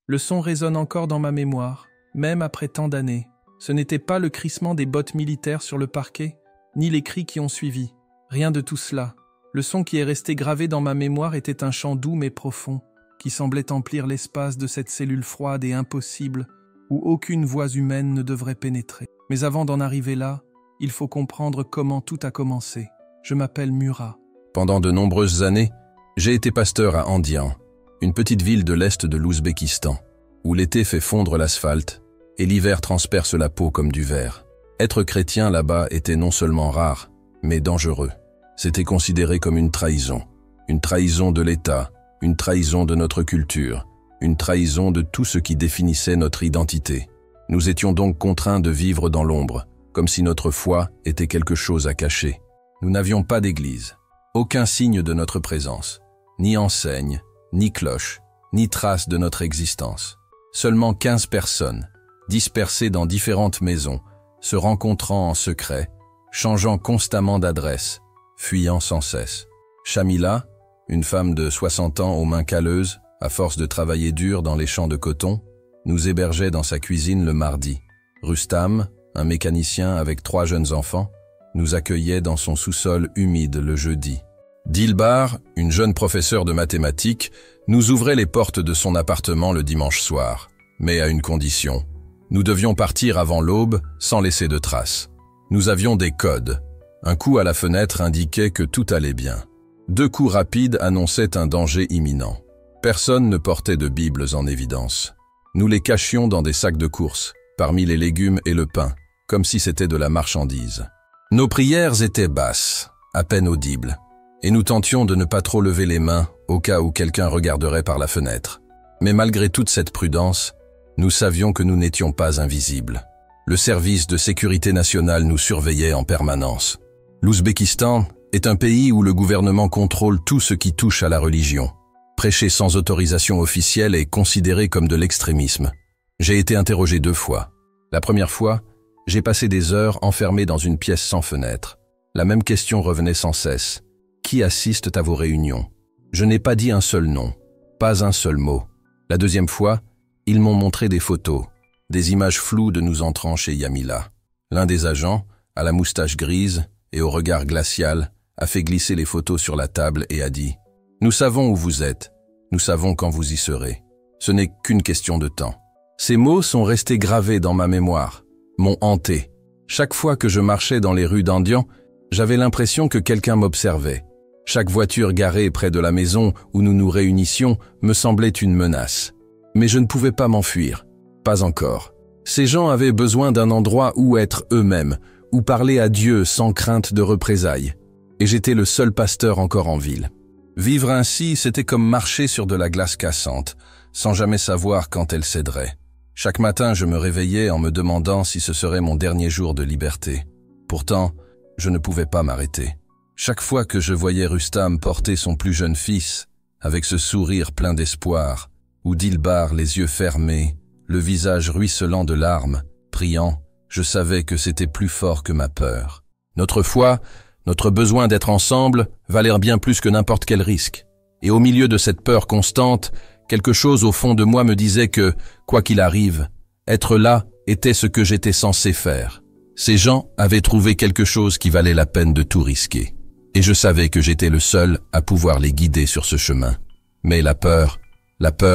Le son résonne encore dans ma mémoire, même après tant d'années. Ce n'était pas le crissement des bottes militaires sur le parquet, ni les cris qui ont suivi. Rien de tout cela. Le son qui est resté gravé dans ma mémoire était un chant doux mais profond, qui semblait emplir l'espace de cette cellule froide et impossible, où aucune voix humaine ne devrait pénétrer. Mais avant d'en arriver là, il faut comprendre comment tout a commencé. Je m'appelle Murat. Pendant de nombreuses années, j'ai été pasteur à Andian, une petite ville de l'est de l'Ouzbékistan, où l'été fait fondre l'asphalte et l'hiver transperce la peau comme du verre. Être chrétien là-bas était non seulement rare, mais dangereux. C'était considéré comme une trahison de l'État, une trahison de notre culture, une trahison de tout ce qui définissait notre identité. Nous étions donc contraints de vivre dans l'ombre, comme si notre foi était quelque chose à cacher. Nous n'avions pas d'église, aucun signe de notre présence, ni enseigne, ni cloche, ni trace de notre existence. Seulement 15 personnes, dispersées dans différentes maisons, se rencontrant en secret, changeant constamment d'adresse, fuyant sans cesse. Shamila, une femme de 60 ans aux mains calleuses, à force de travailler dur dans les champs de coton, nous hébergeait dans sa cuisine le mardi. Rustam, un mécanicien avec 3 jeunes enfants, nous accueillait dans son sous-sol humide le jeudi. Dilbar, une jeune professeure de mathématiques, nous ouvrait les portes de son appartement le dimanche soir, mais à une condition. Nous devions partir avant l'aube sans laisser de traces. Nous avions des codes. Un coup à la fenêtre indiquait que tout allait bien. 2 coups rapides annonçaient un danger imminent. Personne ne portait de bibles en évidence. Nous les cachions dans des sacs de course, parmi les légumes et le pain, comme si c'était de la marchandise. Nos prières étaient basses, à peine audibles, et nous tentions de ne pas trop lever les mains au cas où quelqu'un regarderait par la fenêtre. Mais malgré toute cette prudence, nous savions que nous n'étions pas invisibles. Le service de sécurité nationale nous surveillait en permanence. L'Ouzbékistan est un pays où le gouvernement contrôle tout ce qui touche à la religion. Prêcher sans autorisation officielle est considéré comme de l'extrémisme. J'ai été interrogé 2 fois. La première fois, j'ai passé des heures enfermé dans une pièce sans fenêtre. La même question revenait sans cesse. Qui assiste à vos réunions? Je n'ai pas dit un seul nom, pas un seul mot. La deuxième fois, ils m'ont montré des photos, des images floues de nous entrant chez Yamila. L'un des agents, à la moustache grise et au regard glacial, a fait glisser les photos sur la table et a dit « Nous savons où vous êtes, nous savons quand vous y serez. Ce n'est qu'une question de temps. » Ces mots sont restés gravés dans ma mémoire, m'ont hanté. Chaque fois que je marchais dans les rues d'Andian, j'avais l'impression que quelqu'un m'observait. Chaque voiture garée près de la maison où nous nous réunissions me semblait une menace. Mais je ne pouvais pas m'enfuir. Pas encore. Ces gens avaient besoin d'un endroit où être eux-mêmes, où parler à Dieu sans crainte de représailles. Et j'étais le seul pasteur encore en ville. Vivre ainsi, c'était comme marcher sur de la glace cassante, sans jamais savoir quand elle céderait. Chaque matin, je me réveillais en me demandant si ce serait mon dernier jour de liberté. Pourtant, je ne pouvais pas m'arrêter. Chaque fois que je voyais Rustam porter son plus jeune fils, avec ce sourire plein d'espoir, ou Dilbar les yeux fermés, le visage ruisselant de larmes, priant, je savais que c'était plus fort que ma peur. Notre foi, notre besoin d'être ensemble, valèrent bien plus que n'importe quel risque. Et au milieu de cette peur constante, quelque chose au fond de moi me disait que, quoi qu'il arrive, être là était ce que j'étais censé faire. Ces gens avaient trouvé quelque chose qui valait la peine de tout risquer. Et je savais que j'étais le seul à pouvoir les guider sur ce chemin. Mais la peur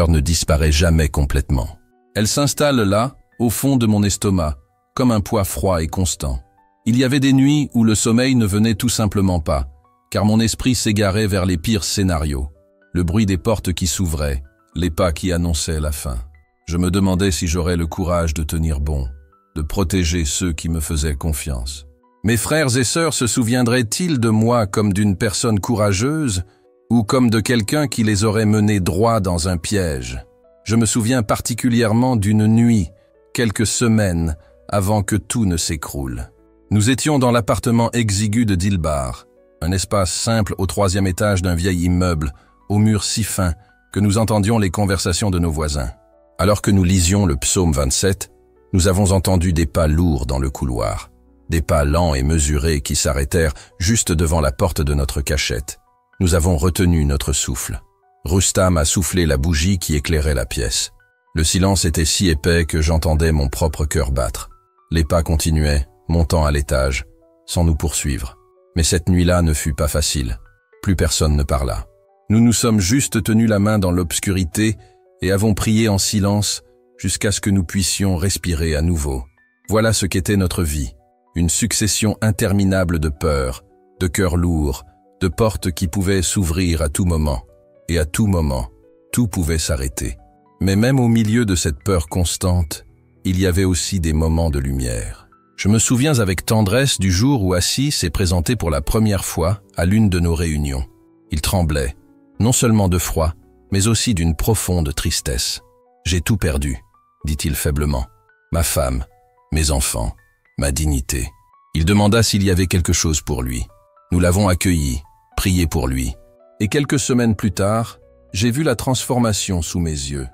ne disparaît jamais complètement. Elle s'installe là, au fond de mon estomac, comme un poids froid et constant. Il y avait des nuits où le sommeil ne venait tout simplement pas, car mon esprit s'égarait vers les pires scénarios. Le bruit des portes qui s'ouvraient, les pas qui annonçaient la fin. Je me demandais si j'aurais le courage de tenir bon, de protéger ceux qui me faisaient confiance. Mes frères et sœurs se souviendraient-ils de moi comme d'une personne courageuse ou comme de quelqu'un qui les aurait menés droit dans un piège? Je me souviens particulièrement d'une nuit, quelques semaines avant que tout ne s'écroule. Nous étions dans l'appartement exigu de Dilbar, un espace simple au 3e étage d'un vieil immeuble, aux murs si fins que nous entendions les conversations de nos voisins. Alors que nous lisions le psaume 27, nous avons entendu des pas lourds dans le couloir. Des pas lents et mesurés qui s'arrêtèrent juste devant la porte de notre cachette. Nous avons retenu notre souffle. Rustam a soufflé la bougie qui éclairait la pièce. Le silence était si épais que j'entendais mon propre cœur battre. Les pas continuaient, montant à l'étage, sans nous poursuivre. Mais cette nuit-là ne fut pas facile. Plus personne ne parla. Nous nous sommes juste tenus la main dans l'obscurité et avons prié en silence jusqu'à ce que nous puissions respirer à nouveau. Voilà ce qu'était notre vie. Une succession interminable de peurs, de cœurs lourds, de portes qui pouvaient s'ouvrir à tout moment. Et à tout moment, tout pouvait s'arrêter. Mais même au milieu de cette peur constante, il y avait aussi des moments de lumière. Je me souviens avec tendresse du jour où Assis s'est présenté pour la première fois à l'une de nos réunions. Il tremblait, non seulement de froid, mais aussi d'une profonde tristesse. « J'ai tout perdu », dit-il faiblement. « Ma femme, mes enfants, ma dignité. » Il demanda s'il y avait quelque chose pour lui. Nous l'avons accueilli, prié pour lui. Et quelques semaines plus tard, j'ai vu la transformation sous mes yeux.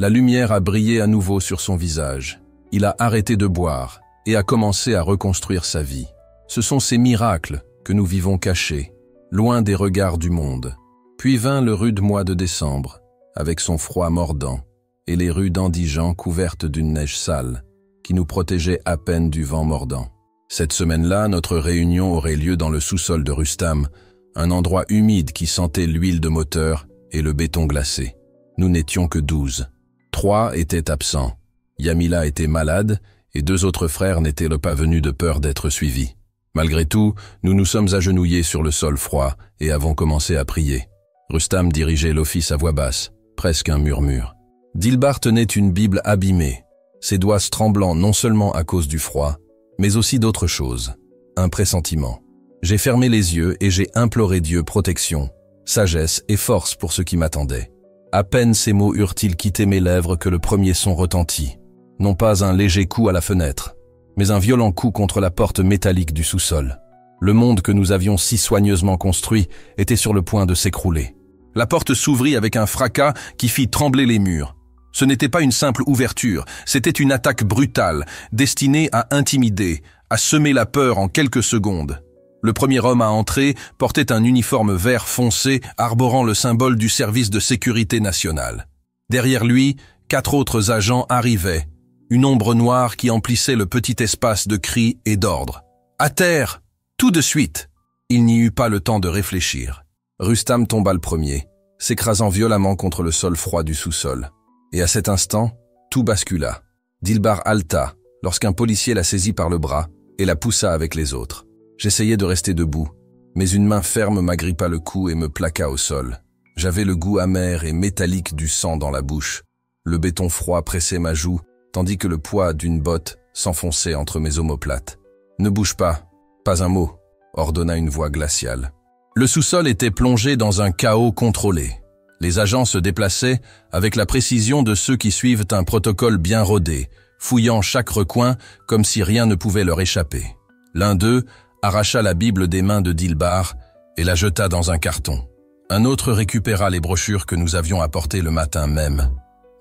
La lumière a brillé à nouveau sur son visage. Il a arrêté de boire et a commencé à reconstruire sa vie. Ce sont ces miracles que nous vivons cachés, loin des regards du monde. Puis vint le rude mois de décembre, avec son froid mordant, et les rues d'Andijan couvertes d'une neige sale, qui nous protégeait à peine du vent mordant. Cette semaine-là, notre réunion aurait lieu dans le sous-sol de Rustam, un endroit humide qui sentait l'huile de moteur et le béton glacé. Nous n'étions que 12. 3 étaient absents. Yamila était malade et 2 autres frères n'étaient pas venus de peur d'être suivis. Malgré tout, nous nous sommes agenouillés sur le sol froid et avons commencé à prier. Rustam dirigeait l'office à voix basse, presque un murmure. Dilbar tenait une Bible abîmée, ses doigts tremblant non seulement à cause du froid, mais aussi d'autres choses. Un pressentiment. J'ai fermé les yeux et j'ai imploré Dieu protection, sagesse et force pour ce qui m'attendait. À peine ces mots eurent-ils quitté mes lèvres que le premier son retentit. Non pas un léger coup à la fenêtre, mais un violent coup contre la porte métallique du sous-sol. Le monde que nous avions si soigneusement construit était sur le point de s'écrouler. La porte s'ouvrit avec un fracas qui fit trembler les murs. Ce n'était pas une simple ouverture, c'était une attaque brutale, destinée à intimider, à semer la peur en quelques secondes. Le premier homme à entrer portait un uniforme vert foncé arborant le symbole du service de sécurité nationale. Derrière lui, 4 autres agents arrivaient, une ombre noire qui emplissait le petit espace de cris et d'ordres. « À terre ! Tout de suite !» Il n'y eut pas le temps de réfléchir. Rustam tomba le premier, s'écrasant violemment contre le sol froid du sous-sol. Et à cet instant, tout bascula. Dilbar halta lorsqu'un policier la saisit par le bras et la poussa avec les autres. J'essayais de rester debout, mais une main ferme m'agrippa le cou et me plaqua au sol. J'avais le goût amer et métallique du sang dans la bouche. Le béton froid pressait ma joue, tandis que le poids d'une botte s'enfonçait entre mes omoplates. « Ne bouge pas, pas un mot », ordonna une voix glaciale. Le sous-sol était plongé dans un chaos contrôlé. Les agents se déplaçaient avec la précision de ceux qui suivent un protocole bien rodé, fouillant chaque recoin comme si rien ne pouvait leur échapper. L'un d'eux arracha la Bible des mains de Dilbar et la jeta dans un carton. Un autre récupéra les brochures que nous avions apportées le matin même.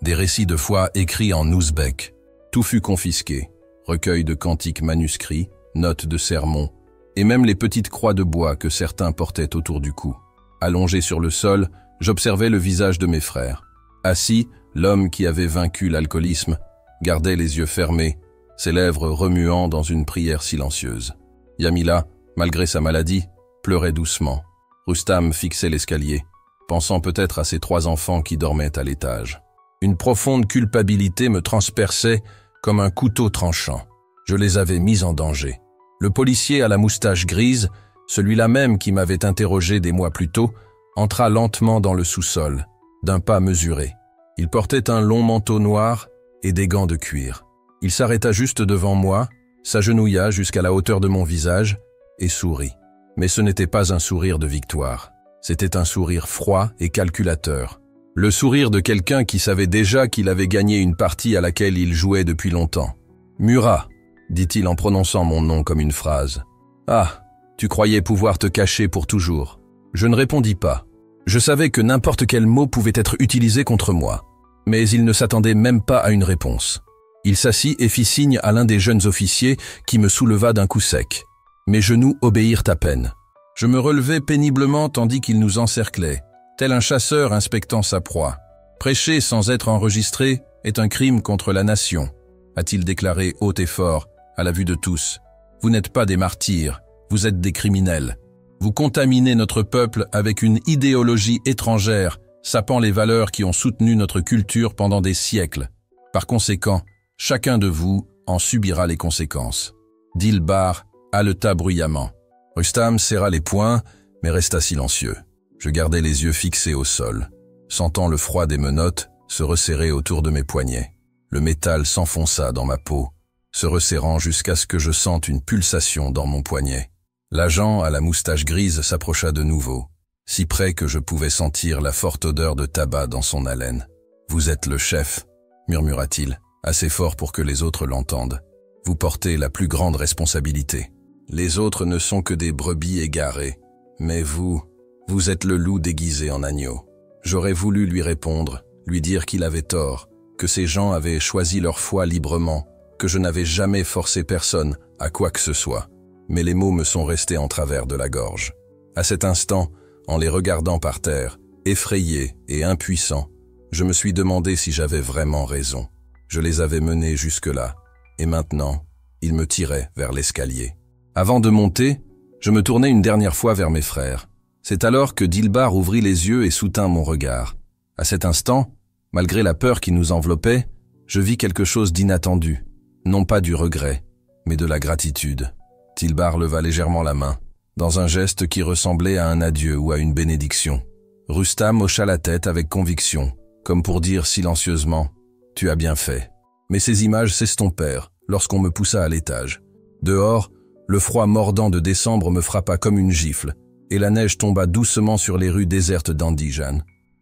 Des récits de foi écrits en ouzbek. Tout fut confisqué. Recueils de cantiques manuscrits, notes de sermons, et même les petites croix de bois que certains portaient autour du cou. Allongé sur le sol, j'observais le visage de mes frères. Assis, l'homme qui avait vaincu l'alcoolisme gardait les yeux fermés, ses lèvres remuant dans une prière silencieuse. Yamila, malgré sa maladie, pleurait doucement. Rustam fixait l'escalier, pensant peut-être à ses 3 enfants qui dormaient à l'étage. Une profonde culpabilité me transperçait comme un couteau tranchant. Je les avais mis en danger. Le policier à la moustache grise, celui-là même qui m'avait interrogé des mois plus tôt, entra lentement dans le sous-sol, d'un pas mesuré. Il portait un long manteau noir et des gants de cuir. Il s'arrêta juste devant moi, s'agenouilla jusqu'à la hauteur de mon visage et sourit. Mais ce n'était pas un sourire de victoire. C'était un sourire froid et calculateur. Le sourire de quelqu'un qui savait déjà qu'il avait gagné une partie à laquelle il jouait depuis longtemps. « Murat », dit-il en prononçant mon nom comme une phrase. « Ah, tu croyais pouvoir te cacher pour toujours. » Je ne répondis pas. Je savais que n'importe quel mot pouvait être utilisé contre moi. Mais il ne s'attendait même pas à une réponse. Il s'assit et fit signe à l'un des jeunes officiers qui me souleva d'un coup sec. Mes genoux obéirent à peine. Je me relevai péniblement tandis qu'il nous encerclait, tel un chasseur inspectant sa proie. Prêcher sans être enregistré, est un crime contre la nation, a-t-il déclaré haut et fort, à la vue de tous. Vous n'êtes pas des martyrs, vous êtes des criminels. Vous contaminez notre peuple avec une idéologie étrangère, sapant les valeurs qui ont soutenu notre culture pendant des siècles. Par conséquent, chacun de vous en subira les conséquences. Dilbar haleta bruyamment. Rustam serra les poings, mais resta silencieux. Je gardais les yeux fixés au sol, sentant le froid des menottes se resserrer autour de mes poignets. Le métal s'enfonça dans ma peau, se resserrant jusqu'à ce que je sente une pulsation dans mon poignet. L'agent à la moustache grise s'approcha de nouveau, si près que je pouvais sentir la forte odeur de tabac dans son haleine. « Vous êtes le chef », murmura-t-il, assez fort pour que les autres l'entendent. « Vous portez la plus grande responsabilité. Les autres ne sont que des brebis égarées, mais vous êtes le loup déguisé en agneau. » J'aurais voulu lui répondre, lui dire qu'il avait tort, que ces gens avaient choisi leur foi librement, que je n'avais jamais forcé personne à quoi que ce soit. Mais les mots me sont restés en travers de la gorge. À cet instant, en les regardant par terre, effrayé et impuissant, je me suis demandé si j'avais vraiment raison. Je les avais menés jusque-là, et maintenant, ils me tiraient vers l'escalier. Avant de monter, je me tournai une dernière fois vers mes frères. C'est alors que Dilbar ouvrit les yeux et soutint mon regard. À cet instant, malgré la peur qui nous enveloppait, je vis quelque chose d'inattendu, non pas du regret, mais de la gratitude. Dilbar leva légèrement la main, dans un geste qui ressemblait à un adieu ou à une bénédiction. Rustam hocha la tête avec conviction, comme pour dire silencieusement « Tu as bien fait ». Mais ces images s'estompèrent lorsqu'on me poussa à l'étage. Dehors, le froid mordant de décembre me frappa comme une gifle, et la neige tomba doucement sur les rues désertes d'Andijan.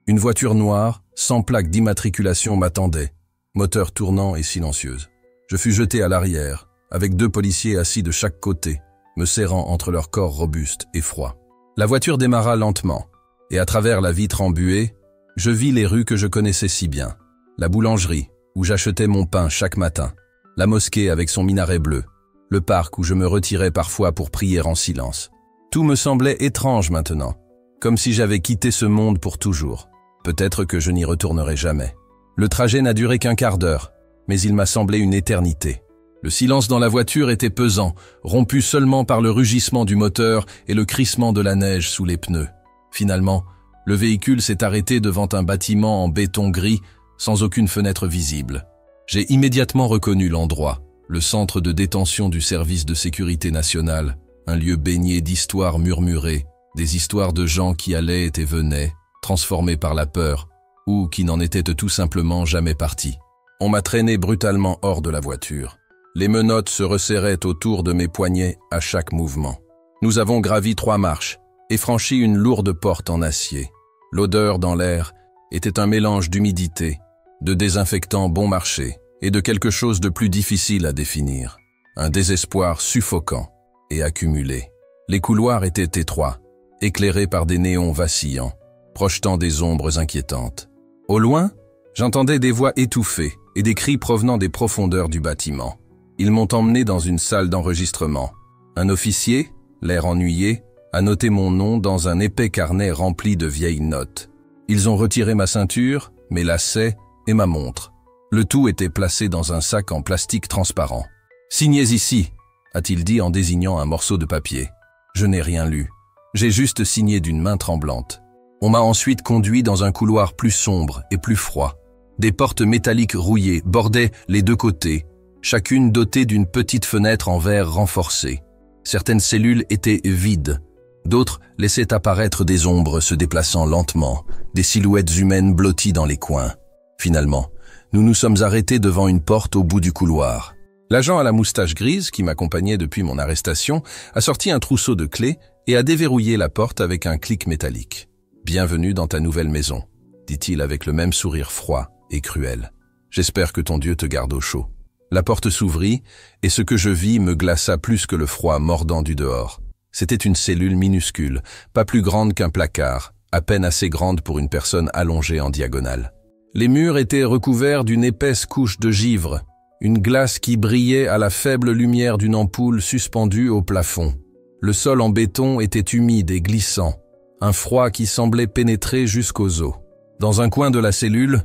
Une voiture noire, sans plaque d'immatriculation m'attendait, moteur tournant et silencieuse. Je fus jeté à l'arrière, avec 2 policiers assis de chaque côté, me serrant entre leurs corps robustes et froids. La voiture démarra lentement, et à travers la vitre embuée, je vis les rues que je connaissais si bien. La boulangerie, où j'achetais mon pain chaque matin, la mosquée avec son minaret bleu, le parc où je me retirais parfois pour prier en silence. Tout me semblait étrange maintenant, comme si j'avais quitté ce monde pour toujours. Peut-être que je n'y retournerai jamais. Le trajet n'a duré qu'un quart d'heure, mais il m'a semblé une éternité. Le silence dans la voiture était pesant, rompu seulement par le rugissement du moteur et le crissement de la neige sous les pneus. Finalement, le véhicule s'est arrêté devant un bâtiment en béton gris, sans aucune fenêtre visible. J'ai immédiatement reconnu l'endroit, le centre de détention du service de sécurité nationale, un lieu baigné d'histoires murmurées, des histoires de gens qui allaient et venaient, transformés par la peur, ou qui n'en étaient tout simplement jamais partis. On m'a traîné brutalement hors de la voiture. Les menottes se resserraient autour de mes poignets à chaque mouvement. Nous avons gravi 3 marches et franchi une lourde porte en acier. L'odeur dans l'air était un mélange d'humidité, de désinfectant bon marché et de quelque chose de plus difficile à définir. Un désespoir suffocant et accumulé. Les couloirs étaient étroits, éclairés par des néons vacillants, projetant des ombres inquiétantes. Au loin, j'entendais des voix étouffées et des cris provenant des profondeurs du bâtiment. Ils m'ont emmené dans une salle d'enregistrement. Un officier, l'air ennuyé, a noté mon nom dans un épais carnet rempli de vieilles notes. Ils ont retiré ma ceinture, mes lacets et ma montre. Le tout était placé dans un sac en plastique transparent. « Signez ici », a-t-il dit en désignant un morceau de papier. Je n'ai rien lu. J'ai juste signé d'une main tremblante. On m'a ensuite conduit dans un couloir plus sombre et plus froid. Des portes métalliques rouillées bordaient les 2 côtés, chacune dotée d'une petite fenêtre en verre renforcé. Certaines cellules étaient vides, d'autres laissaient apparaître des ombres se déplaçant lentement, des silhouettes humaines blotties dans les coins. Finalement, nous nous sommes arrêtés devant une porte au bout du couloir. L'agent à la moustache grise, qui m'accompagnait depuis mon arrestation, a sorti un trousseau de clés et a déverrouillé la porte avec un clic métallique. « Bienvenue dans ta nouvelle maison », dit-il avec le même sourire froid et cruel. « J'espère que ton Dieu te garde au chaud. » La porte s'ouvrit, et ce que je vis me glaça plus que le froid mordant du dehors. C'était une cellule minuscule, pas plus grande qu'un placard, à peine assez grande pour une personne allongée en diagonale. Les murs étaient recouverts d'une épaisse couche de givre, une glace qui brillait à la faible lumière d'une ampoule suspendue au plafond. Le sol en béton était humide et glissant, un froid qui semblait pénétrer jusqu'aux os. Dans un coin de la cellule,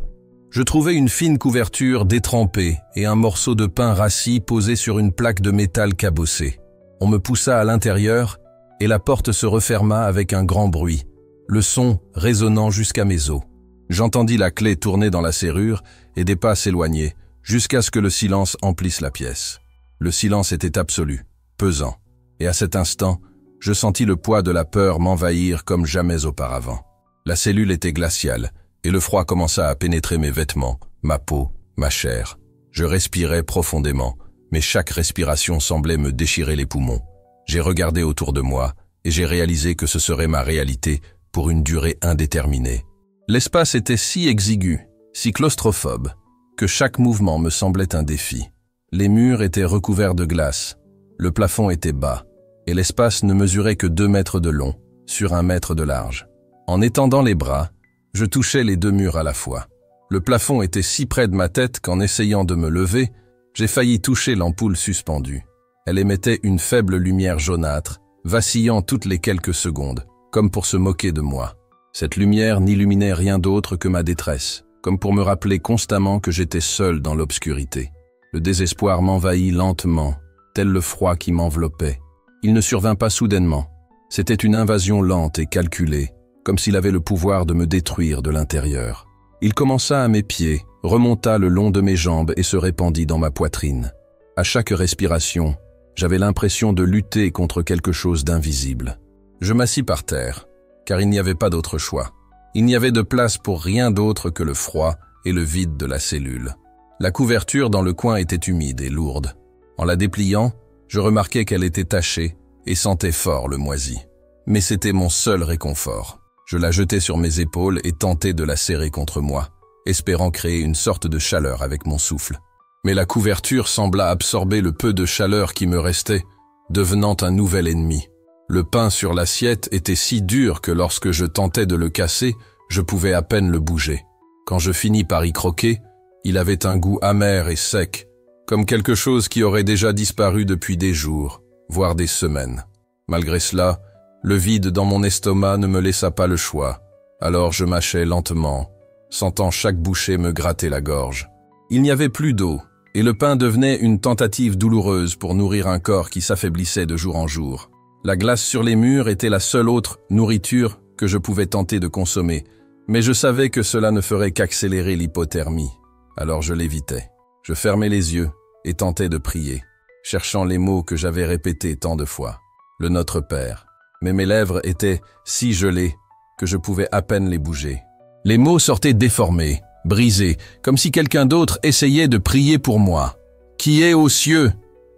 Je trouvai une fine couverture détrempée et un morceau de pain rassis posé sur une plaque de métal cabossée. On me poussa à l'intérieur et la porte se referma avec un grand bruit, le son résonnant jusqu'à mes os. J'entendis la clé tourner dans la serrure et des pas s'éloigner, jusqu'à ce que le silence emplisse la pièce. Le silence était absolu, pesant, et à cet instant, je sentis le poids de la peur m'envahir comme jamais auparavant. La cellule était glaciale, et le froid commença à pénétrer mes vêtements, ma peau, ma chair. Je respirais profondément, mais chaque respiration semblait me déchirer les poumons. J'ai regardé autour de moi, et j'ai réalisé que ce serait ma réalité pour une durée indéterminée. L'espace était si exigu, si claustrophobe, que chaque mouvement me semblait un défi. Les murs étaient recouverts de glace, le plafond était bas, et l'espace ne mesurait que 2 mètres de long, sur 1 mètre de large. En étendant les bras, je touchais les 2 murs à la fois. Le plafond était si près de ma tête qu'en essayant de me lever, j'ai failli toucher l'ampoule suspendue. Elle émettait une faible lumière jaunâtre, vacillant toutes les quelques secondes, comme pour se moquer de moi. Cette lumière n'illuminait rien d'autre que ma détresse, comme pour me rappeler constamment que j'étais seul dans l'obscurité. Le désespoir m'envahit lentement, tel le froid qui m'enveloppait. Il ne survint pas soudainement. C'était une invasion lente et calculée, comme s'il avait le pouvoir de me détruire de l'intérieur. Il commença à mes pieds, remonta le long de mes jambes et se répandit dans ma poitrine. À chaque respiration, j'avais l'impression de lutter contre quelque chose d'invisible. Je m'assis par terre, car il n'y avait pas d'autre choix. Il n'y avait de place pour rien d'autre que le froid et le vide de la cellule. La couverture dans le coin était humide et lourde. En la dépliant, je remarquai qu'elle était tachée et sentait fort le moisi. Mais c'était mon seul réconfort. Je la jetai sur mes épaules et tentai de la serrer contre moi, espérant créer une sorte de chaleur avec mon souffle. Mais la couverture sembla absorber le peu de chaleur qui me restait, devenant un nouvel ennemi. Le pain sur l'assiette était si dur que lorsque je tentais de le casser, je pouvais à peine le bouger. Quand je finis par y croquer, il avait un goût amer et sec, comme quelque chose qui aurait déjà disparu depuis des jours, voire des semaines. Malgré cela, le vide dans mon estomac ne me laissa pas le choix, alors je mâchais lentement, sentant chaque bouchée me gratter la gorge. Il n'y avait plus d'eau, et le pain devenait une tentative douloureuse pour nourrir un corps qui s'affaiblissait de jour en jour. La glace sur les murs était la seule autre nourriture que je pouvais tenter de consommer, mais je savais que cela ne ferait qu'accélérer l'hypothermie. Alors je l'évitais. Je fermais les yeux et tentais de prier, cherchant les mots que j'avais répétés tant de fois. Le Notre Père. Mais mes lèvres étaient si gelées que je pouvais à peine les bouger. Les mots sortaient déformés, brisés, comme si quelqu'un d'autre essayait de prier pour moi. « Qui est aux cieux ?»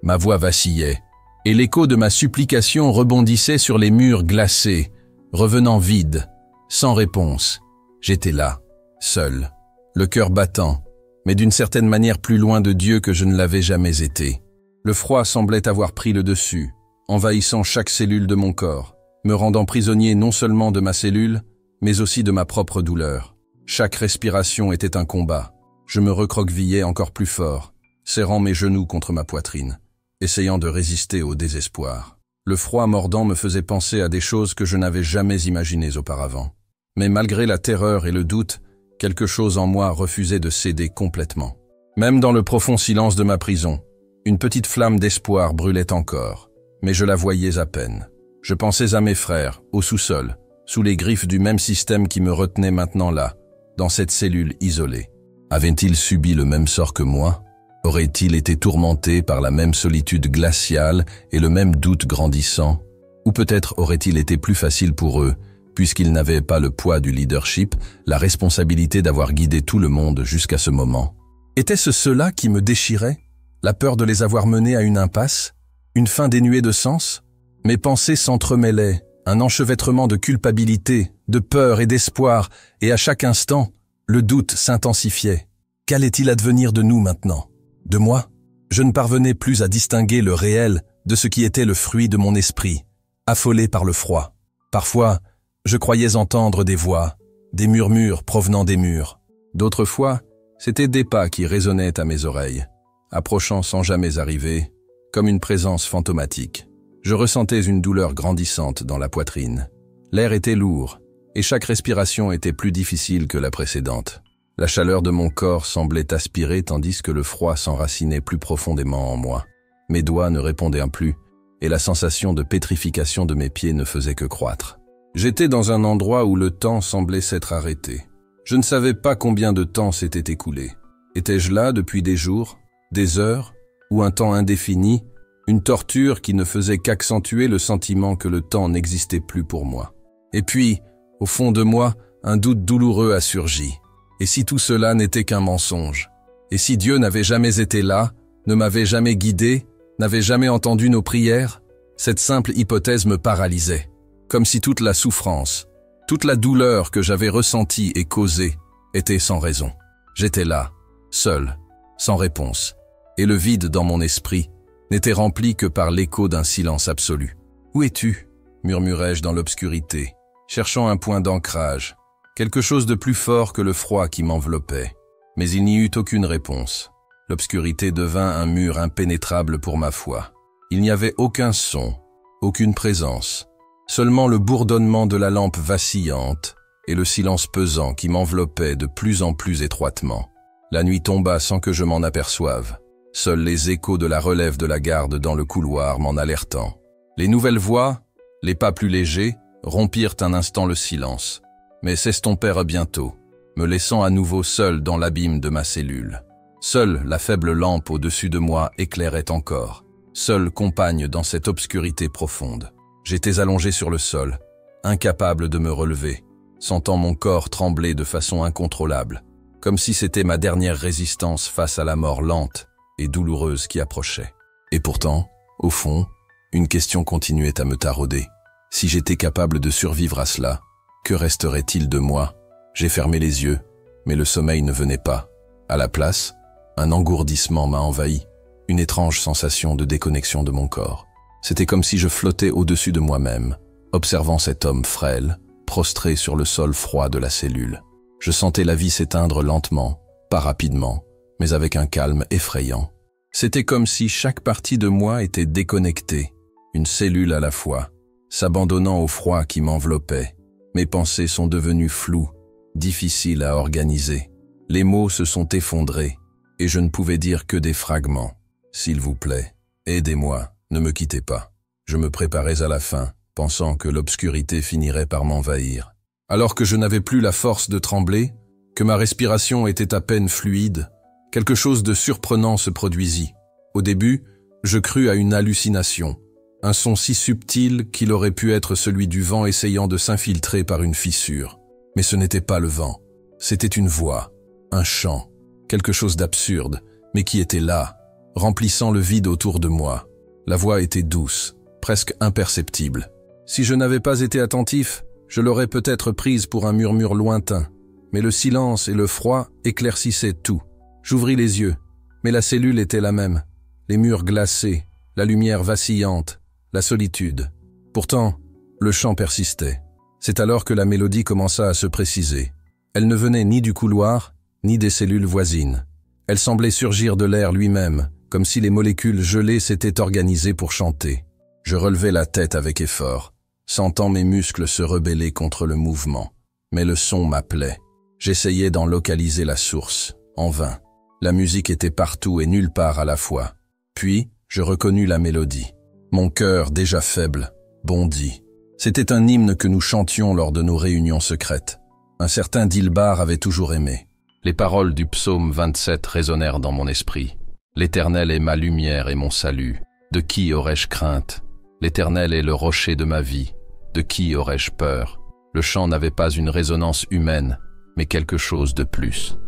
Ma voix vacillait, et l'écho de ma supplication rebondissait sur les murs glacés, revenant vide, sans réponse. J'étais là, seul, le cœur battant, mais d'une certaine manière plus loin de Dieu que je ne l'avais jamais été. Le froid semblait avoir pris le dessus, envahissant chaque cellule de mon corps, me rendant prisonnier non seulement de ma cellule, mais aussi de ma propre douleur. Chaque respiration était un combat. Je me recroquevillais encore plus fort, serrant mes genoux contre ma poitrine, essayant de résister au désespoir. Le froid mordant me faisait penser à des choses que je n'avais jamais imaginées auparavant. Mais malgré la terreur et le doute, quelque chose en moi refusait de céder complètement. Même dans le profond silence de ma prison, une petite flamme d'espoir brûlait encore, mais je la voyais à peine. Je pensais à mes frères, au sous-sol, sous les griffes du même système qui me retenait maintenant là, dans cette cellule isolée. Avaient-ils subi le même sort que moi? Auraient-ils été tourmentés par la même solitude glaciale et le même doute grandissant? Ou peut-être aurait-il été plus facile pour eux, puisqu'ils n'avaient pas le poids du leadership, la responsabilité d'avoir guidé tout le monde jusqu'à ce moment? Était-ce cela qui me déchirait? La peur de les avoir menés à une impasse? Une fin dénuée de sens? Mes pensées s'entremêlaient, un enchevêtrement de culpabilité, de peur et d'espoir, et à chaque instant, le doute s'intensifiait. Qu'allait-il advenir de nous maintenant? De moi? Je ne parvenais plus à distinguer le réel de ce qui était le fruit de mon esprit, affolé par le froid. Parfois, je croyais entendre des voix, des murmures provenant des murs. D'autres fois, c'étaient des pas qui résonnaient à mes oreilles, approchant sans jamais arriver, comme une présence fantomatique. Je ressentais une douleur grandissante dans la poitrine. L'air était lourd, et chaque respiration était plus difficile que la précédente. La chaleur de mon corps semblait aspirer tandis que le froid s'enracinait plus profondément en moi. Mes doigts ne répondaient plus, et la sensation de pétrification de mes pieds ne faisait que croître. J'étais dans un endroit où le temps semblait s'être arrêté. Je ne savais pas combien de temps s'était écoulé. Étais-je là depuis des jours, des heures, ou un temps indéfini, une torture qui ne faisait qu'accentuer le sentiment que le temps n'existait plus pour moi. Et puis, au fond de moi, un doute douloureux a surgi. Et si tout cela n'était qu'un mensonge? Et si Dieu n'avait jamais été là, ne m'avait jamais guidé, n'avait jamais entendu nos prières? Cette simple hypothèse me paralysait, comme si toute la souffrance, toute la douleur que j'avais ressentie et causée était sans raison. J'étais là, seul, sans réponse, et le vide dans mon esprit n'était rempli que par l'écho d'un silence absolu. « Où es-tu » murmurai-je dans l'obscurité, cherchant un point d'ancrage, quelque chose de plus fort que le froid qui m'enveloppait. Mais il n'y eut aucune réponse. L'obscurité devint un mur impénétrable pour ma foi. Il n'y avait aucun son, aucune présence, seulement le bourdonnement de la lampe vacillante et le silence pesant qui m'enveloppait de plus en plus étroitement. La nuit tomba sans que je m'en aperçoive, seuls les échos de la relève de la garde dans le couloir m'en alertant. Les nouvelles voix, les pas plus légers, rompirent un instant le silence, mais s'estompèrent bientôt, me laissant à nouveau seul dans l'abîme de ma cellule. Seule la faible lampe au-dessus de moi éclairait encore, seule compagne dans cette obscurité profonde. J'étais allongé sur le sol, incapable de me relever, sentant mon corps trembler de façon incontrôlable, comme si c'était ma dernière résistance face à la mort lente et douloureuse qui approchait. Et pourtant, au fond, une question continuait à me tarauder. Si j'étais capable de survivre à cela, que resterait-il de moi? J'ai fermé les yeux, mais le sommeil ne venait pas. À la place, un engourdissement m'a envahi, une étrange sensation de déconnexion de mon corps. C'était comme si je flottais au-dessus de moi-même, observant cet homme frêle, prostré sur le sol froid de la cellule. Je sentais la vie s'éteindre lentement, pas rapidement, mais avec un calme effrayant. C'était comme si chaque partie de moi était déconnectée, une cellule à la fois, s'abandonnant au froid qui m'enveloppait. Mes pensées sont devenues floues, difficiles à organiser. Les mots se sont effondrés, et je ne pouvais dire que des fragments. « S'il vous plaît, aidez-moi, ne me quittez pas. » Je me préparais à la fin, pensant que l'obscurité finirait par m'envahir. Alors que je n'avais plus la force de trembler, que ma respiration était à peine fluide, quelque chose de surprenant se produisit. Au début, je crus à une hallucination, un son si subtil qu'il aurait pu être celui du vent essayant de s'infiltrer par une fissure. Mais ce n'était pas le vent, c'était une voix, un chant, quelque chose d'absurde, mais qui était là, remplissant le vide autour de moi. La voix était douce, presque imperceptible. Si je n'avais pas été attentif, je l'aurais peut-être prise pour un murmure lointain, mais le silence et le froid éclaircissaient tout. J'ouvris les yeux, mais la cellule était la même, les murs glacés, la lumière vacillante, la solitude. Pourtant, le chant persistait. C'est alors que la mélodie commença à se préciser. Elle ne venait ni du couloir, ni des cellules voisines. Elle semblait surgir de l'air lui-même, comme si les molécules gelées s'étaient organisées pour chanter. Je relevai la tête avec effort, sentant mes muscles se rebeller contre le mouvement. Mais le son m'appelait. J'essayais d'en localiser la source, en vain. La musique était partout et nulle part à la fois. Puis, je reconnus la mélodie. Mon cœur, déjà faible, bondit. C'était un hymne que nous chantions lors de nos réunions secrètes. Un certain Dilbar avait toujours aimé. Les paroles du psaume 27 résonnèrent dans mon esprit. L'Éternel est ma lumière et mon salut. De qui aurais-je crainte? L'Éternel est le rocher de ma vie. De qui aurais-je peur? Le chant n'avait pas une résonance humaine, mais quelque chose de plus.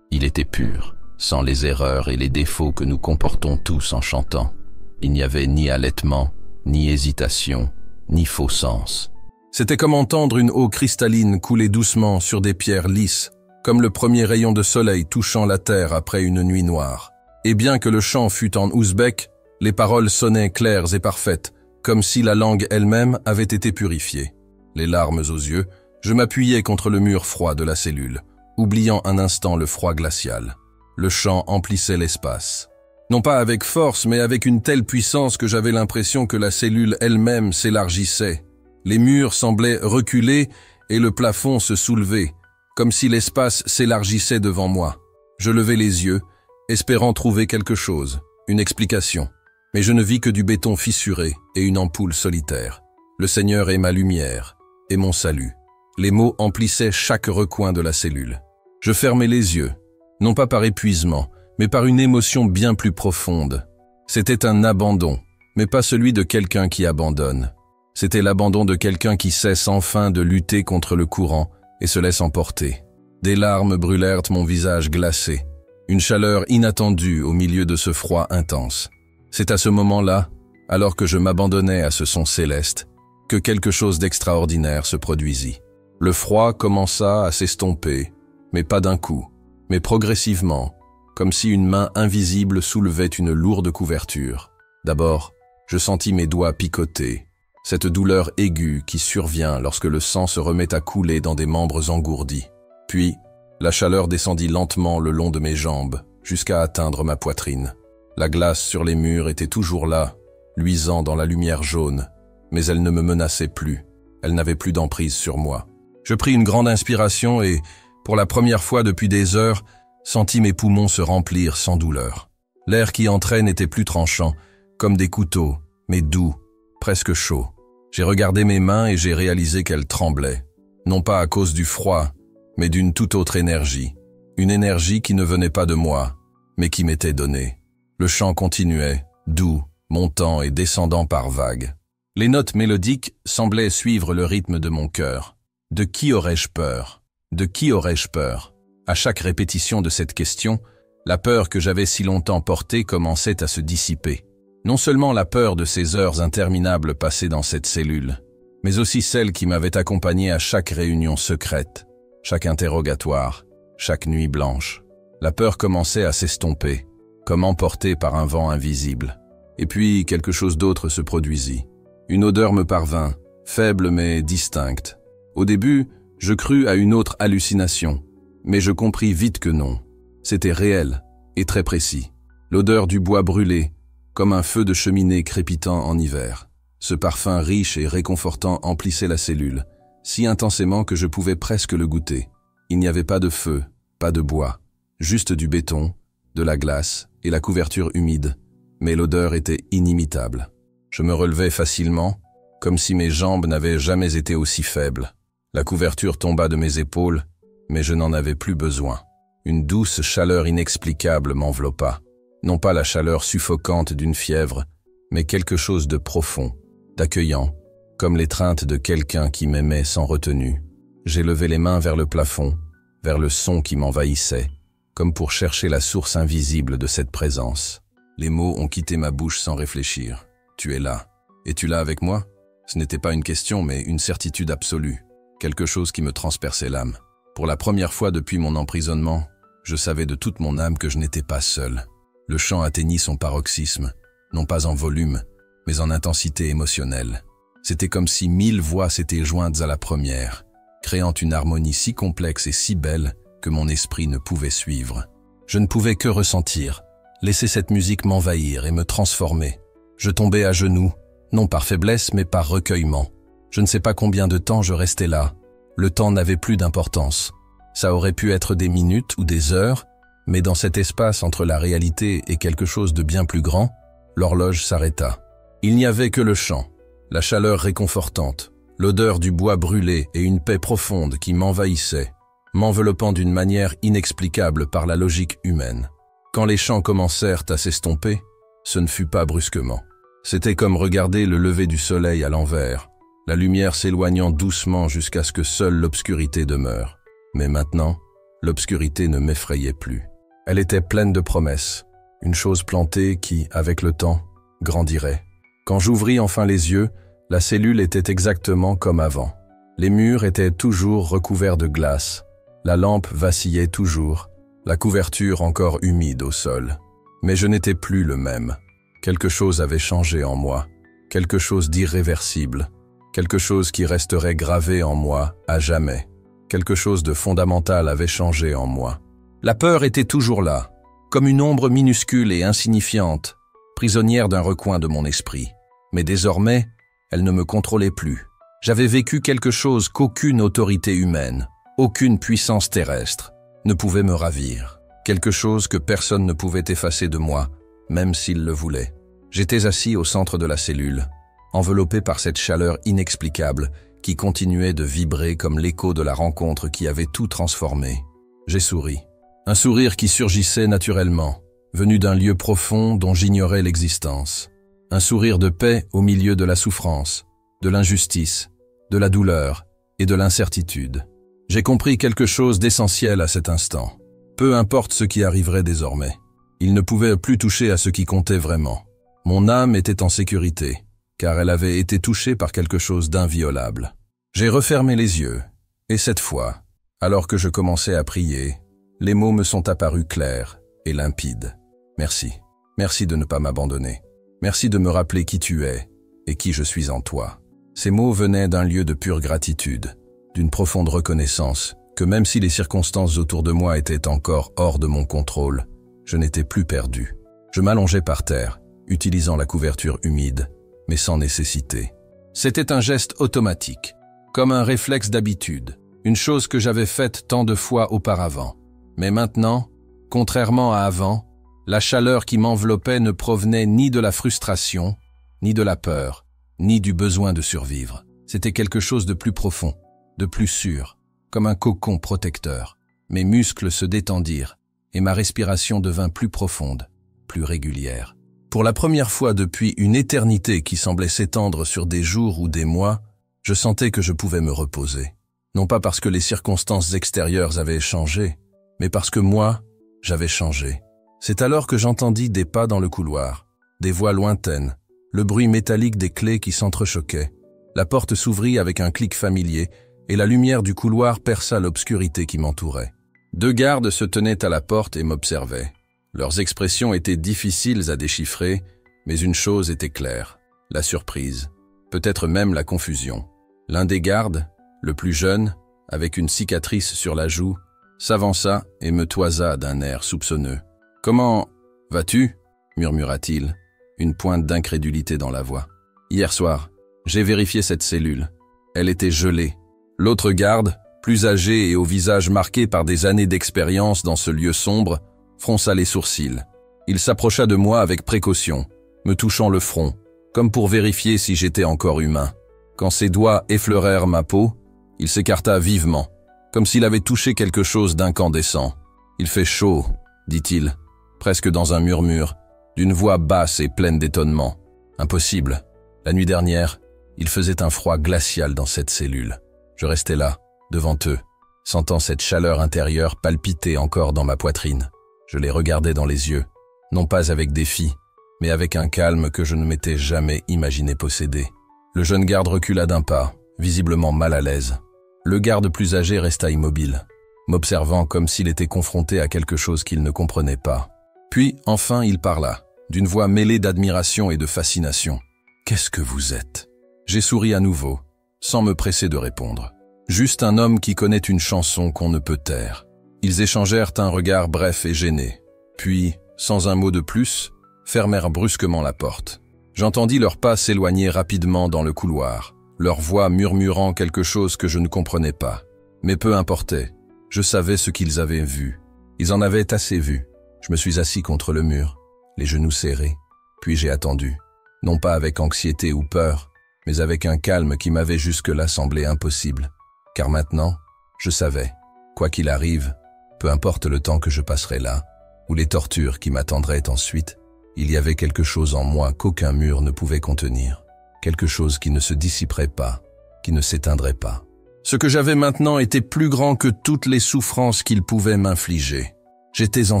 Il était pur, sans les erreurs et les défauts que nous comportons tous en chantant. Il n'y avait ni halètement, ni hésitation, ni faux sens. C'était comme entendre une eau cristalline couler doucement sur des pierres lisses, comme le premier rayon de soleil touchant la terre après une nuit noire. Et bien que le chant fût en ouzbek, les paroles sonnaient claires et parfaites, comme si la langue elle-même avait été purifiée. Les larmes aux yeux, je m'appuyais contre le mur froid de la cellule, oubliant un instant le froid glacial. Le chant emplissait l'espace. Non pas avec force, mais avec une telle puissance que j'avais l'impression que la cellule elle-même s'élargissait. Les murs semblaient reculer et le plafond se soulever, comme si l'espace s'élargissait devant moi. Je levai les yeux, espérant trouver quelque chose, une explication. Mais je ne vis que du béton fissuré et une ampoule solitaire. Le Seigneur est ma lumière et mon salut. Les mots emplissaient chaque recoin de la cellule. Je fermai les yeux, non pas par épuisement, mais par une émotion bien plus profonde. C'était un abandon, mais pas celui de quelqu'un qui abandonne. C'était l'abandon de quelqu'un qui cesse enfin de lutter contre le courant et se laisse emporter. Des larmes brûlèrent mon visage glacé, une chaleur inattendue au milieu de ce froid intense. C'est à ce moment-là, alors que je m'abandonnais à ce son céleste, que quelque chose d'extraordinaire se produisit. Le froid commença à s'estomper, mais pas d'un coup, mais progressivement, comme si une main invisible soulevait une lourde couverture. D'abord, je sentis mes doigts picoter, cette douleur aiguë qui survient lorsque le sang se remet à couler dans des membres engourdis. Puis, la chaleur descendit lentement le long de mes jambes, jusqu'à atteindre ma poitrine. La glace sur les murs était toujours là, luisant dans la lumière jaune, mais elle ne me menaçait plus, elle n'avait plus d'emprise sur moi. Je pris une grande inspiration et, pour la première fois depuis des heures, sentis mes poumons se remplir sans douleur. L'air qui entrait n'était plus tranchant, comme des couteaux, mais doux, presque chaud. J'ai regardé mes mains et j'ai réalisé qu'elles tremblaient, non pas à cause du froid, mais d'une toute autre énergie. Une énergie qui ne venait pas de moi, mais qui m'était donnée. Le chant continuait, doux, montant et descendant par vagues. Les notes mélodiques semblaient suivre le rythme de mon cœur. De qui aurais-je peur? De qui aurais-je peur? À chaque répétition de cette question, la peur que j'avais si longtemps portée commençait à se dissiper. Non seulement la peur de ces heures interminables passées dans cette cellule, mais aussi celle qui m'avait accompagné à chaque réunion secrète, chaque interrogatoire, chaque nuit blanche. La peur commençait à s'estomper, comme emportée par un vent invisible. Et puis quelque chose d'autre se produisit. Une odeur me parvint, faible mais distincte. Au début, je crus à une autre hallucination, mais je compris vite que non. C'était réel et très précis. L'odeur du bois brûlé, comme un feu de cheminée crépitant en hiver. Ce parfum riche et réconfortant emplissait la cellule, si intensément que je pouvais presque le goûter. Il n'y avait pas de feu, pas de bois, juste du béton, de la glace et la couverture humide, mais l'odeur était inimitable. Je me relevais facilement, comme si mes jambes n'avaient jamais été aussi faibles. La couverture tomba de mes épaules, mais je n'en avais plus besoin. Une douce chaleur inexplicable m'enveloppa. Non pas la chaleur suffocante d'une fièvre, mais quelque chose de profond, d'accueillant, comme l'étreinte de quelqu'un qui m'aimait sans retenue. J'ai levé les mains vers le plafond, vers le son qui m'envahissait, comme pour chercher la source invisible de cette présence. Les mots ont quitté ma bouche sans réfléchir. Tu es là. Es-tu là avec moi? Ce n'était pas une question, mais une certitude absolue. Quelque chose qui me transperçait l'âme. Pour la première fois depuis mon emprisonnement, je savais de toute mon âme que je n'étais pas seul. Le chant atteignit son paroxysme, non pas en volume, mais en intensité émotionnelle. C'était comme si 1000 voix s'étaient jointes à la première, créant une harmonie si complexe et si belle que mon esprit ne pouvait suivre. Je ne pouvais que ressentir, laisser cette musique m'envahir et me transformer. Je tombais à genoux, non par faiblesse mais par recueillement. Je ne sais pas combien de temps je restais là. Le temps n'avait plus d'importance. Ça aurait pu être des minutes ou des heures, mais dans cet espace entre la réalité et quelque chose de bien plus grand, l'horloge s'arrêta. Il n'y avait que le chant, la chaleur réconfortante, l'odeur du bois brûlé et une paix profonde qui m'envahissait, m'enveloppant d'une manière inexplicable par la logique humaine. Quand les chants commencèrent à s'estomper, ce ne fut pas brusquement. C'était comme regarder le lever du soleil à l'envers, la lumière s'éloignant doucement jusqu'à ce que seule l'obscurité demeure. Mais maintenant, l'obscurité ne m'effrayait plus. Elle était pleine de promesses, une chose plantée qui, avec le temps, grandirait. Quand j'ouvris enfin les yeux, la cellule était exactement comme avant. Les murs étaient toujours recouverts de glace, la lampe vacillait toujours, la couverture encore humide au sol. Mais je n'étais plus le même. Quelque chose avait changé en moi, quelque chose d'irréversible, quelque chose qui resterait gravé en moi à jamais. Quelque chose de fondamental avait changé en moi. La peur était toujours là, comme une ombre minuscule et insignifiante, prisonnière d'un recoin de mon esprit. Mais désormais, elle ne me contrôlait plus. J'avais vécu quelque chose qu'aucune autorité humaine, Aucune puissance terrestre ne pouvait me ravir. Quelque chose que personne ne pouvait effacer de moi, même s'il le voulait. J'étais assis au centre de la cellule, enveloppé par cette chaleur inexplicable qui continuait de vibrer comme l'écho de la rencontre qui avait tout transformé. J'ai souri. Un sourire qui surgissait naturellement, venu d'un lieu profond dont j'ignorais l'existence. Un sourire de paix au milieu de la souffrance, de l'injustice, de la douleur et de l'incertitude. J'ai compris quelque chose d'essentiel à cet instant. Peu importe ce qui arriverait désormais. Il ne pouvait plus toucher à ce qui comptait vraiment. Mon âme était en sécurité, car elle avait été touchée par quelque chose d'inviolable. J'ai refermé les yeux, et cette fois, alors que je commençais à prier, les mots me sont apparus clairs et limpides. Merci. Merci de ne pas m'abandonner. Merci de me rappeler qui tu es et qui je suis en toi. Ces mots venaient d'un lieu de pure gratitude, d'une profonde reconnaissance que même si les circonstances autour de moi étaient encore hors de mon contrôle, je n'étais plus perdu. Je m'allongeai par terre, utilisant la couverture humide, mais sans nécessité. C'était un geste automatique, comme un réflexe d'habitude, une chose que j'avais faite tant de fois auparavant. Mais maintenant, contrairement à avant, la chaleur qui m'enveloppait ne provenait ni de la frustration, ni de la peur, ni du besoin de survivre. C'était quelque chose de plus profond, de plus sûr, comme un cocon protecteur. Mes muscles se détendirent et ma respiration devint plus profonde, plus régulière. Pour la première fois depuis une éternité qui semblait s'étendre sur des jours ou des mois, je sentais que je pouvais me reposer. Non pas parce que les circonstances extérieures avaient changé, mais parce que moi, j'avais changé. C'est alors que j'entendis des pas dans le couloir, des voix lointaines, le bruit métallique des clés qui s'entrechoquaient. La porte s'ouvrit avec un clic familier et la lumière du couloir perça l'obscurité qui m'entourait. 2 gardes se tenaient à la porte et m'observaient. Leurs expressions étaient difficiles à déchiffrer, mais une chose était claire, la surprise, peut-être même la confusion. L'un des gardes, le plus jeune, avec une cicatrice sur la joue, s'avança et me toisa d'un air soupçonneux. « Comment vas-tu » murmura-t-il, une pointe d'incrédulité dans la voix. « Hier soir, j'ai vérifié cette cellule. Elle était gelée. » L'autre garde, plus âgé et au visage marqué par des années d'expérience dans ce lieu sombre, fronça les sourcils. Il s'approcha de moi avec précaution, me touchant le front, comme pour vérifier si j'étais encore humain. Quand ses doigts effleurèrent ma peau, il s'écarta vivement, comme s'il avait touché quelque chose d'incandescent. « Il fait chaud », dit-il, presque dans un murmure, d'une voix basse et pleine d'étonnement. Impossible. La nuit dernière, il faisait un froid glacial dans cette cellule. Je restais là, devant eux, sentant cette chaleur intérieure palpiter encore dans ma poitrine. Je les regardais dans les yeux, non pas avec défi, mais avec un calme que je ne m'étais jamais imaginé posséder. Le jeune garde recula d'un pas, visiblement mal à l'aise. Le garde plus âgé resta immobile, m'observant comme s'il était confronté à quelque chose qu'il ne comprenait pas. Puis, enfin, il parla, d'une voix mêlée d'admiration et de fascination. « Qu'est-ce que vous êtes ?» J'ai souri à nouveau, sans me presser de répondre. Juste un homme qui connaît une chanson qu'on ne peut taire. Ils échangèrent un regard bref et gêné, puis, sans un mot de plus, fermèrent brusquement la porte. J'entendis leurs pas s'éloigner rapidement dans le couloir, leur voix murmurant quelque chose que je ne comprenais pas. Mais peu importait, je savais ce qu'ils avaient vu. Ils en avaient assez vu. Je me suis assis contre le mur, les genoux serrés, puis j'ai attendu, non pas avec anxiété ou peur, mais avec un calme qui m'avait jusque-là semblé impossible. Car maintenant, je savais, quoi qu'il arrive, peu importe le temps que je passerai là, ou les tortures qui m'attendraient ensuite, il y avait quelque chose en moi qu'aucun mur ne pouvait contenir, quelque chose qui ne se dissiperait pas, qui ne s'éteindrait pas. Ce que j'avais maintenant était plus grand que toutes les souffrances qu'il pouvait m'infliger. J'étais en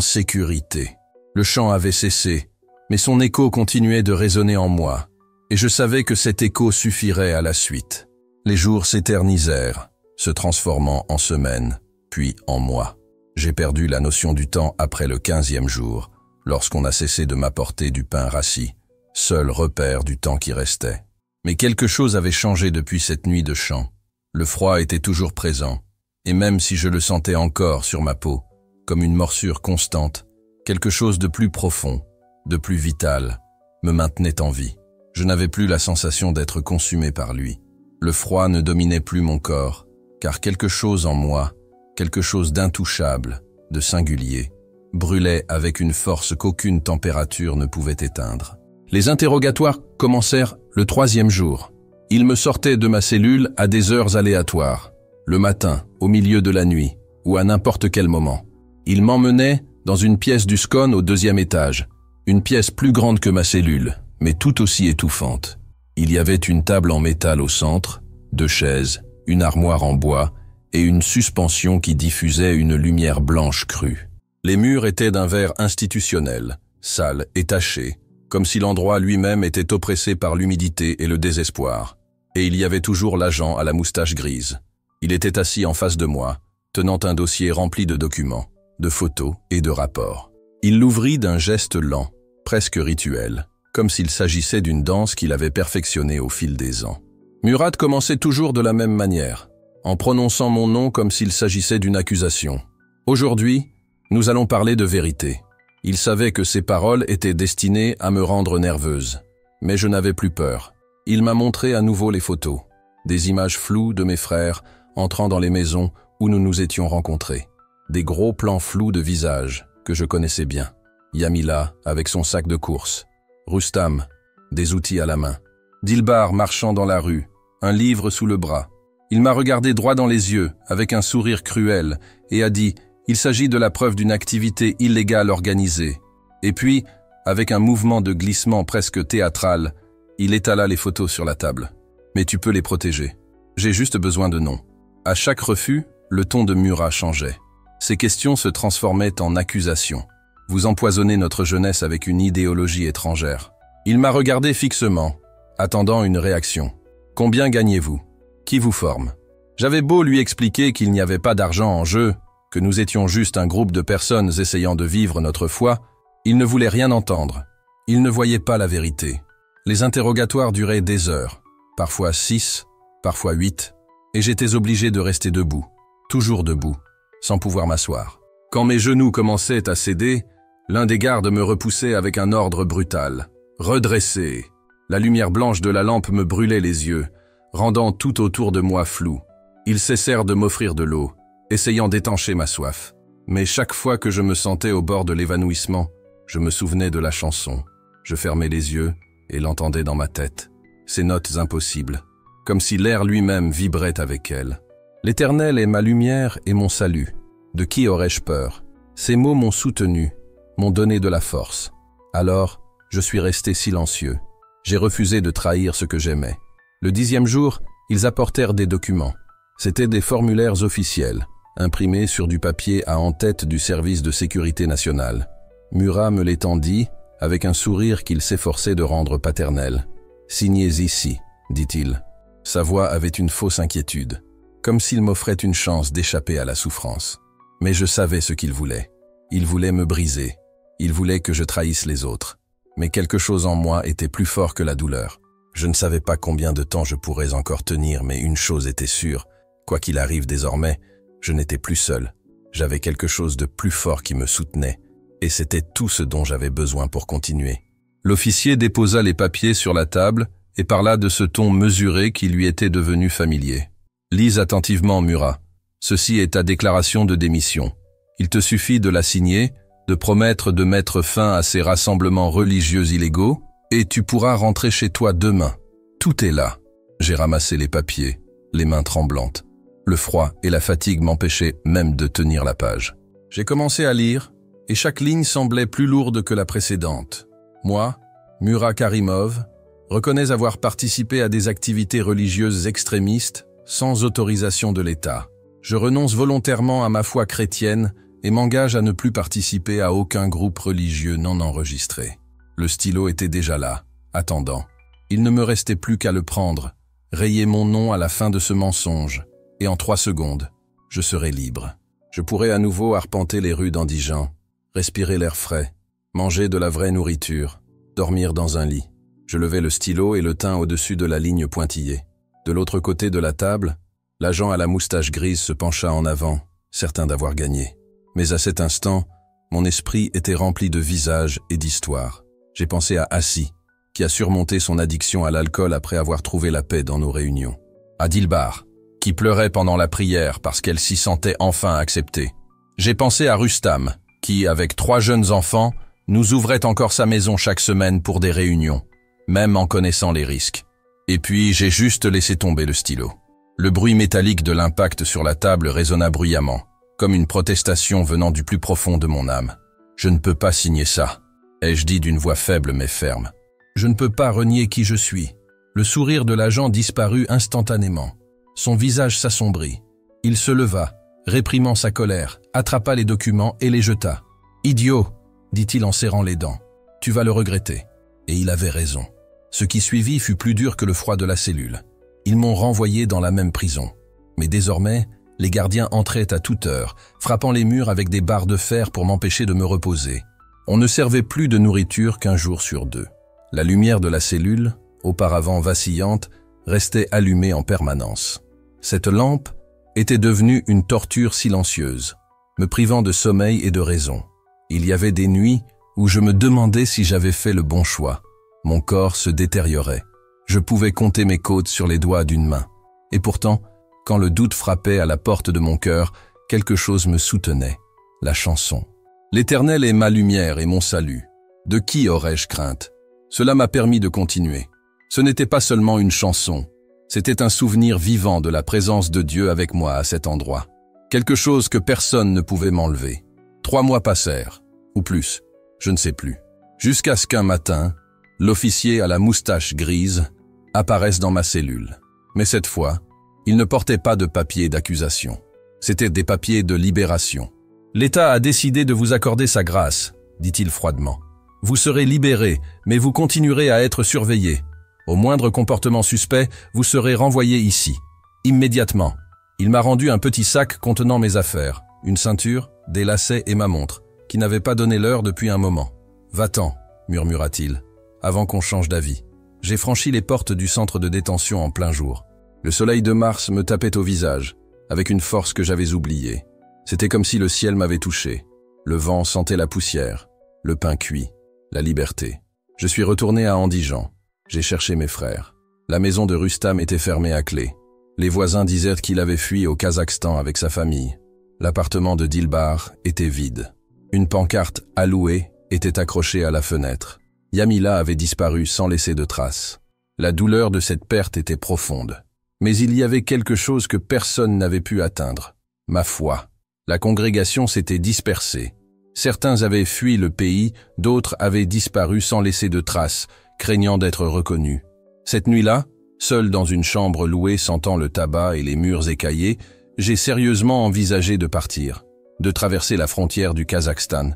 sécurité. Le chant avait cessé, mais son écho continuait de résonner en moi, et je savais que cet écho suffirait à la suite. Les jours s'éternisèrent, se transformant en semaines, puis en mois. J'ai perdu la notion du temps après le 15e jour, lorsqu'on a cessé de m'apporter du pain rassis, seul repère du temps qui restait. Mais quelque chose avait changé depuis cette nuit de chant. Le froid était toujours présent, et même si je le sentais encore sur ma peau, comme une morsure constante, quelque chose de plus profond, de plus vital, me maintenait en vie. Je n'avais plus la sensation d'être consumé par lui. Le froid ne dominait plus mon corps, car quelque chose en moi quelque chose d'intouchable, de singulier, brûlait avec une force qu'aucune température ne pouvait éteindre. Les interrogatoires commencèrent le 3e jour. Il me sortait de ma cellule à des heures aléatoires, le matin, au milieu de la nuit, ou à n'importe quel moment. Il m'emmenait dans une pièce du SCON au 2e étage, une pièce plus grande que ma cellule, mais tout aussi étouffante. Il y avait une table en métal au centre, 2 chaises, une armoire en bois et une suspension qui diffusait une lumière blanche crue. Les murs étaient d'un vert institutionnel, sale et taché, comme si l'endroit lui-même était oppressé par l'humidité et le désespoir. Et il y avait toujours l'agent à la moustache grise. Il était assis en face de moi, tenant un dossier rempli de documents, de photos et de rapports. Il l'ouvrit d'un geste lent, presque rituel, comme s'il s'agissait d'une danse qu'il avait perfectionnée au fil des ans. Murat commençait toujours de la même manière, en prononçant mon nom comme s'il s'agissait d'une accusation. Aujourd'hui, nous allons parler de vérité. Il savait que ces paroles étaient destinées à me rendre nerveuse. Mais je n'avais plus peur. Il m'a montré à nouveau les photos. Des images floues de mes frères entrant dans les maisons où nous nous étions rencontrés. Des gros plans flous de visages que je connaissais bien. Yamila avec son sac de course. Rustam, des outils à la main. Dilbar marchant dans la rue, un livre sous le bras. Il m'a regardé droit dans les yeux avec un sourire cruel et a dit « Il s'agit de la preuve d'une activité illégale organisée ». Et puis, avec un mouvement de glissement presque théâtral, il étala les photos sur la table. « Mais tu peux les protéger. J'ai juste besoin de noms ». À chaque refus, le ton de Murat changeait. Ses questions se transformaient en accusations. « Vous empoisonnez notre jeunesse avec une idéologie étrangère ». Il m'a regardé fixement, attendant une réaction. « Combien gagnez-vous ? Qui vous forme ?» J'avais beau lui expliquer qu'il n'y avait pas d'argent en jeu, que nous étions juste un groupe de personnes essayant de vivre notre foi, il ne voulait rien entendre. Il ne voyait pas la vérité. Les interrogatoires duraient des heures, parfois 6, parfois 8, et j'étais obligé de rester debout, toujours debout, sans pouvoir m'asseoir. Quand mes genoux commençaient à céder, l'un des gardes me repoussait avec un ordre brutal. « Redressez !» La lumière blanche de la lampe me brûlait les yeux, rendant tout autour de moi flou. Ils cessèrent de m'offrir de l'eau, essayant d'étancher ma soif. Mais chaque fois que je me sentais au bord de l'évanouissement, je me souvenais de la chanson. Je fermais les yeux et l'entendais dans ma tête. Ces notes impossibles, comme si l'air lui-même vibrait avec elles. L'Éternel est ma lumière et mon salut. De qui aurais-je peur? Ces mots m'ont soutenu, m'ont donné de la force. Alors, je suis resté silencieux. J'ai refusé de trahir ce que j'aimais. Le 10e jour, ils apportèrent des documents. C'étaient des formulaires officiels, imprimés sur du papier à en-tête du service de sécurité nationale. Murat me les tendit, avec un sourire qu'il s'efforçait de rendre paternel. « Signez ici », dit-il. Sa voix avait une fausse inquiétude, comme s'il m'offrait une chance d'échapper à la souffrance. Mais je savais ce qu'il voulait. Il voulait me briser. Il voulait que je trahisse les autres. Mais quelque chose en moi était plus fort que la douleur. Je ne savais pas combien de temps je pourrais encore tenir, mais une chose était sûre. Quoi qu'il arrive désormais, je n'étais plus seul. J'avais quelque chose de plus fort qui me soutenait, et c'était tout ce dont j'avais besoin pour continuer. L'officier déposa les papiers sur la table et parla de ce ton mesuré qui lui était devenu familier. « Lise attentivement, Murat. Ceci est ta déclaration de démission. Il te suffit de la signer, de promettre de mettre fin à ces rassemblements religieux illégaux, et tu pourras rentrer chez toi demain. Tout est là. » J'ai ramassé les papiers, les mains tremblantes. Le froid et la fatigue m'empêchaient même de tenir la page. J'ai commencé à lire, et chaque ligne semblait plus lourde que la précédente. Moi, Murat Karimov, reconnais avoir participé à des activités religieuses extrémistes sans autorisation de l'État. Je renonce volontairement à ma foi chrétienne et m'engage à ne plus participer à aucun groupe religieux non enregistré. Le stylo était déjà là, attendant. Il ne me restait plus qu'à le prendre, rayer mon nom à la fin de ce mensonge, et en 3 secondes, je serai libre. Je pourrais à nouveau arpenter les rues d'Andijan, respirer l'air frais, manger de la vraie nourriture, dormir dans un lit. Je levai le stylo et le tins au-dessus de la ligne pointillée. De l'autre côté de la table, l'agent à la moustache grise se pencha en avant, certain d'avoir gagné. Mais à cet instant, mon esprit était rempli de visages et d'histoires. J'ai pensé à Assi, qui a surmonté son addiction à l'alcool après avoir trouvé la paix dans nos réunions. À Dilbar, qui pleurait pendant la prière parce qu'elle s'y sentait enfin acceptée. J'ai pensé à Rustam, qui, avec 3 jeunes enfants, nous ouvrait encore sa maison chaque semaine pour des réunions, même en connaissant les risques. Et puis, j'ai juste laissé tomber le stylo. Le bruit métallique de l'impact sur la table résonna bruyamment, comme une protestation venant du plus profond de mon âme. Je ne peux pas signer ça, ai-je dit d'une voix faible mais ferme. Je ne peux pas renier qui je suis. Le sourire de l'agent disparut instantanément. Son visage s'assombrit. Il se leva, réprimant sa colère, attrapa les documents et les jeta. « Idiot !» dit-il en serrant les dents. « Tu vas le regretter. » Et il avait raison. Ce qui suivit fut plus dur que le froid de la cellule. Ils m'ont renvoyé dans la même prison. Mais désormais, les gardiens entraient à toute heure, frappant les murs avec des barres de fer pour m'empêcher de me reposer. On ne servait plus de nourriture qu'1 jour sur 2. La lumière de la cellule, auparavant vacillante, restait allumée en permanence. Cette lampe était devenue une torture silencieuse, me privant de sommeil et de raison. Il y avait des nuits où je me demandais si j'avais fait le bon choix. Mon corps se détériorait. Je pouvais compter mes côtes sur les doigts d'une main. Et pourtant, quand le doute frappait à la porte de mon cœur, quelque chose me soutenait. La chanson. L'Éternel est ma lumière et mon salut. De qui aurais-je crainte? Cela m'a permis de continuer. Ce n'était pas seulement une chanson. C'était un souvenir vivant de la présence de Dieu avec moi à cet endroit. Quelque chose que personne ne pouvait m'enlever. 3 mois passèrent, ou plus, je ne sais plus. Jusqu'à ce qu'un matin, l'officier à la moustache grise apparaisse dans ma cellule. Mais cette fois, il ne portait pas de papier d'accusation. C'étaient des papiers de libération. « L'État a décidé de vous accorder sa grâce, » dit-il froidement. « Vous serez libéré, mais vous continuerez à être surveillé. Au moindre comportement suspect, vous serez renvoyé ici. Immédiatement. » Il m'a rendu un petit sac contenant mes affaires, une ceinture, des lacets et ma montre, qui n'avait pas donné l'heure depuis un moment. « Va-t'en » murmura-t-il, avant qu'on change d'avis. J'ai franchi les portes du centre de détention en plein jour. Le soleil de mars me tapait au visage, avec une force que j'avais oubliée. C'était comme si le ciel m'avait touché. Le vent sentait la poussière, le pain cuit, la liberté. Je suis retourné à Andijan. J'ai cherché mes frères. La maison de Rustam était fermée à clé. Les voisins disaient qu'il avait fui au Kazakhstan avec sa famille. L'appartement de Dilbar était vide. Une pancarte « Allouée » était accrochée à la fenêtre. Yamila avait disparu sans laisser de traces. La douleur de cette perte était profonde. Mais il y avait quelque chose que personne n'avait pu atteindre. Ma foi. La congrégation s'était dispersée. Certains avaient fui le pays, d'autres avaient disparu sans laisser de traces, craignant d'être reconnus. Cette nuit-là, seul dans une chambre louée sentant le tabac et les murs écaillés, j'ai sérieusement envisagé de partir, de traverser la frontière du Kazakhstan,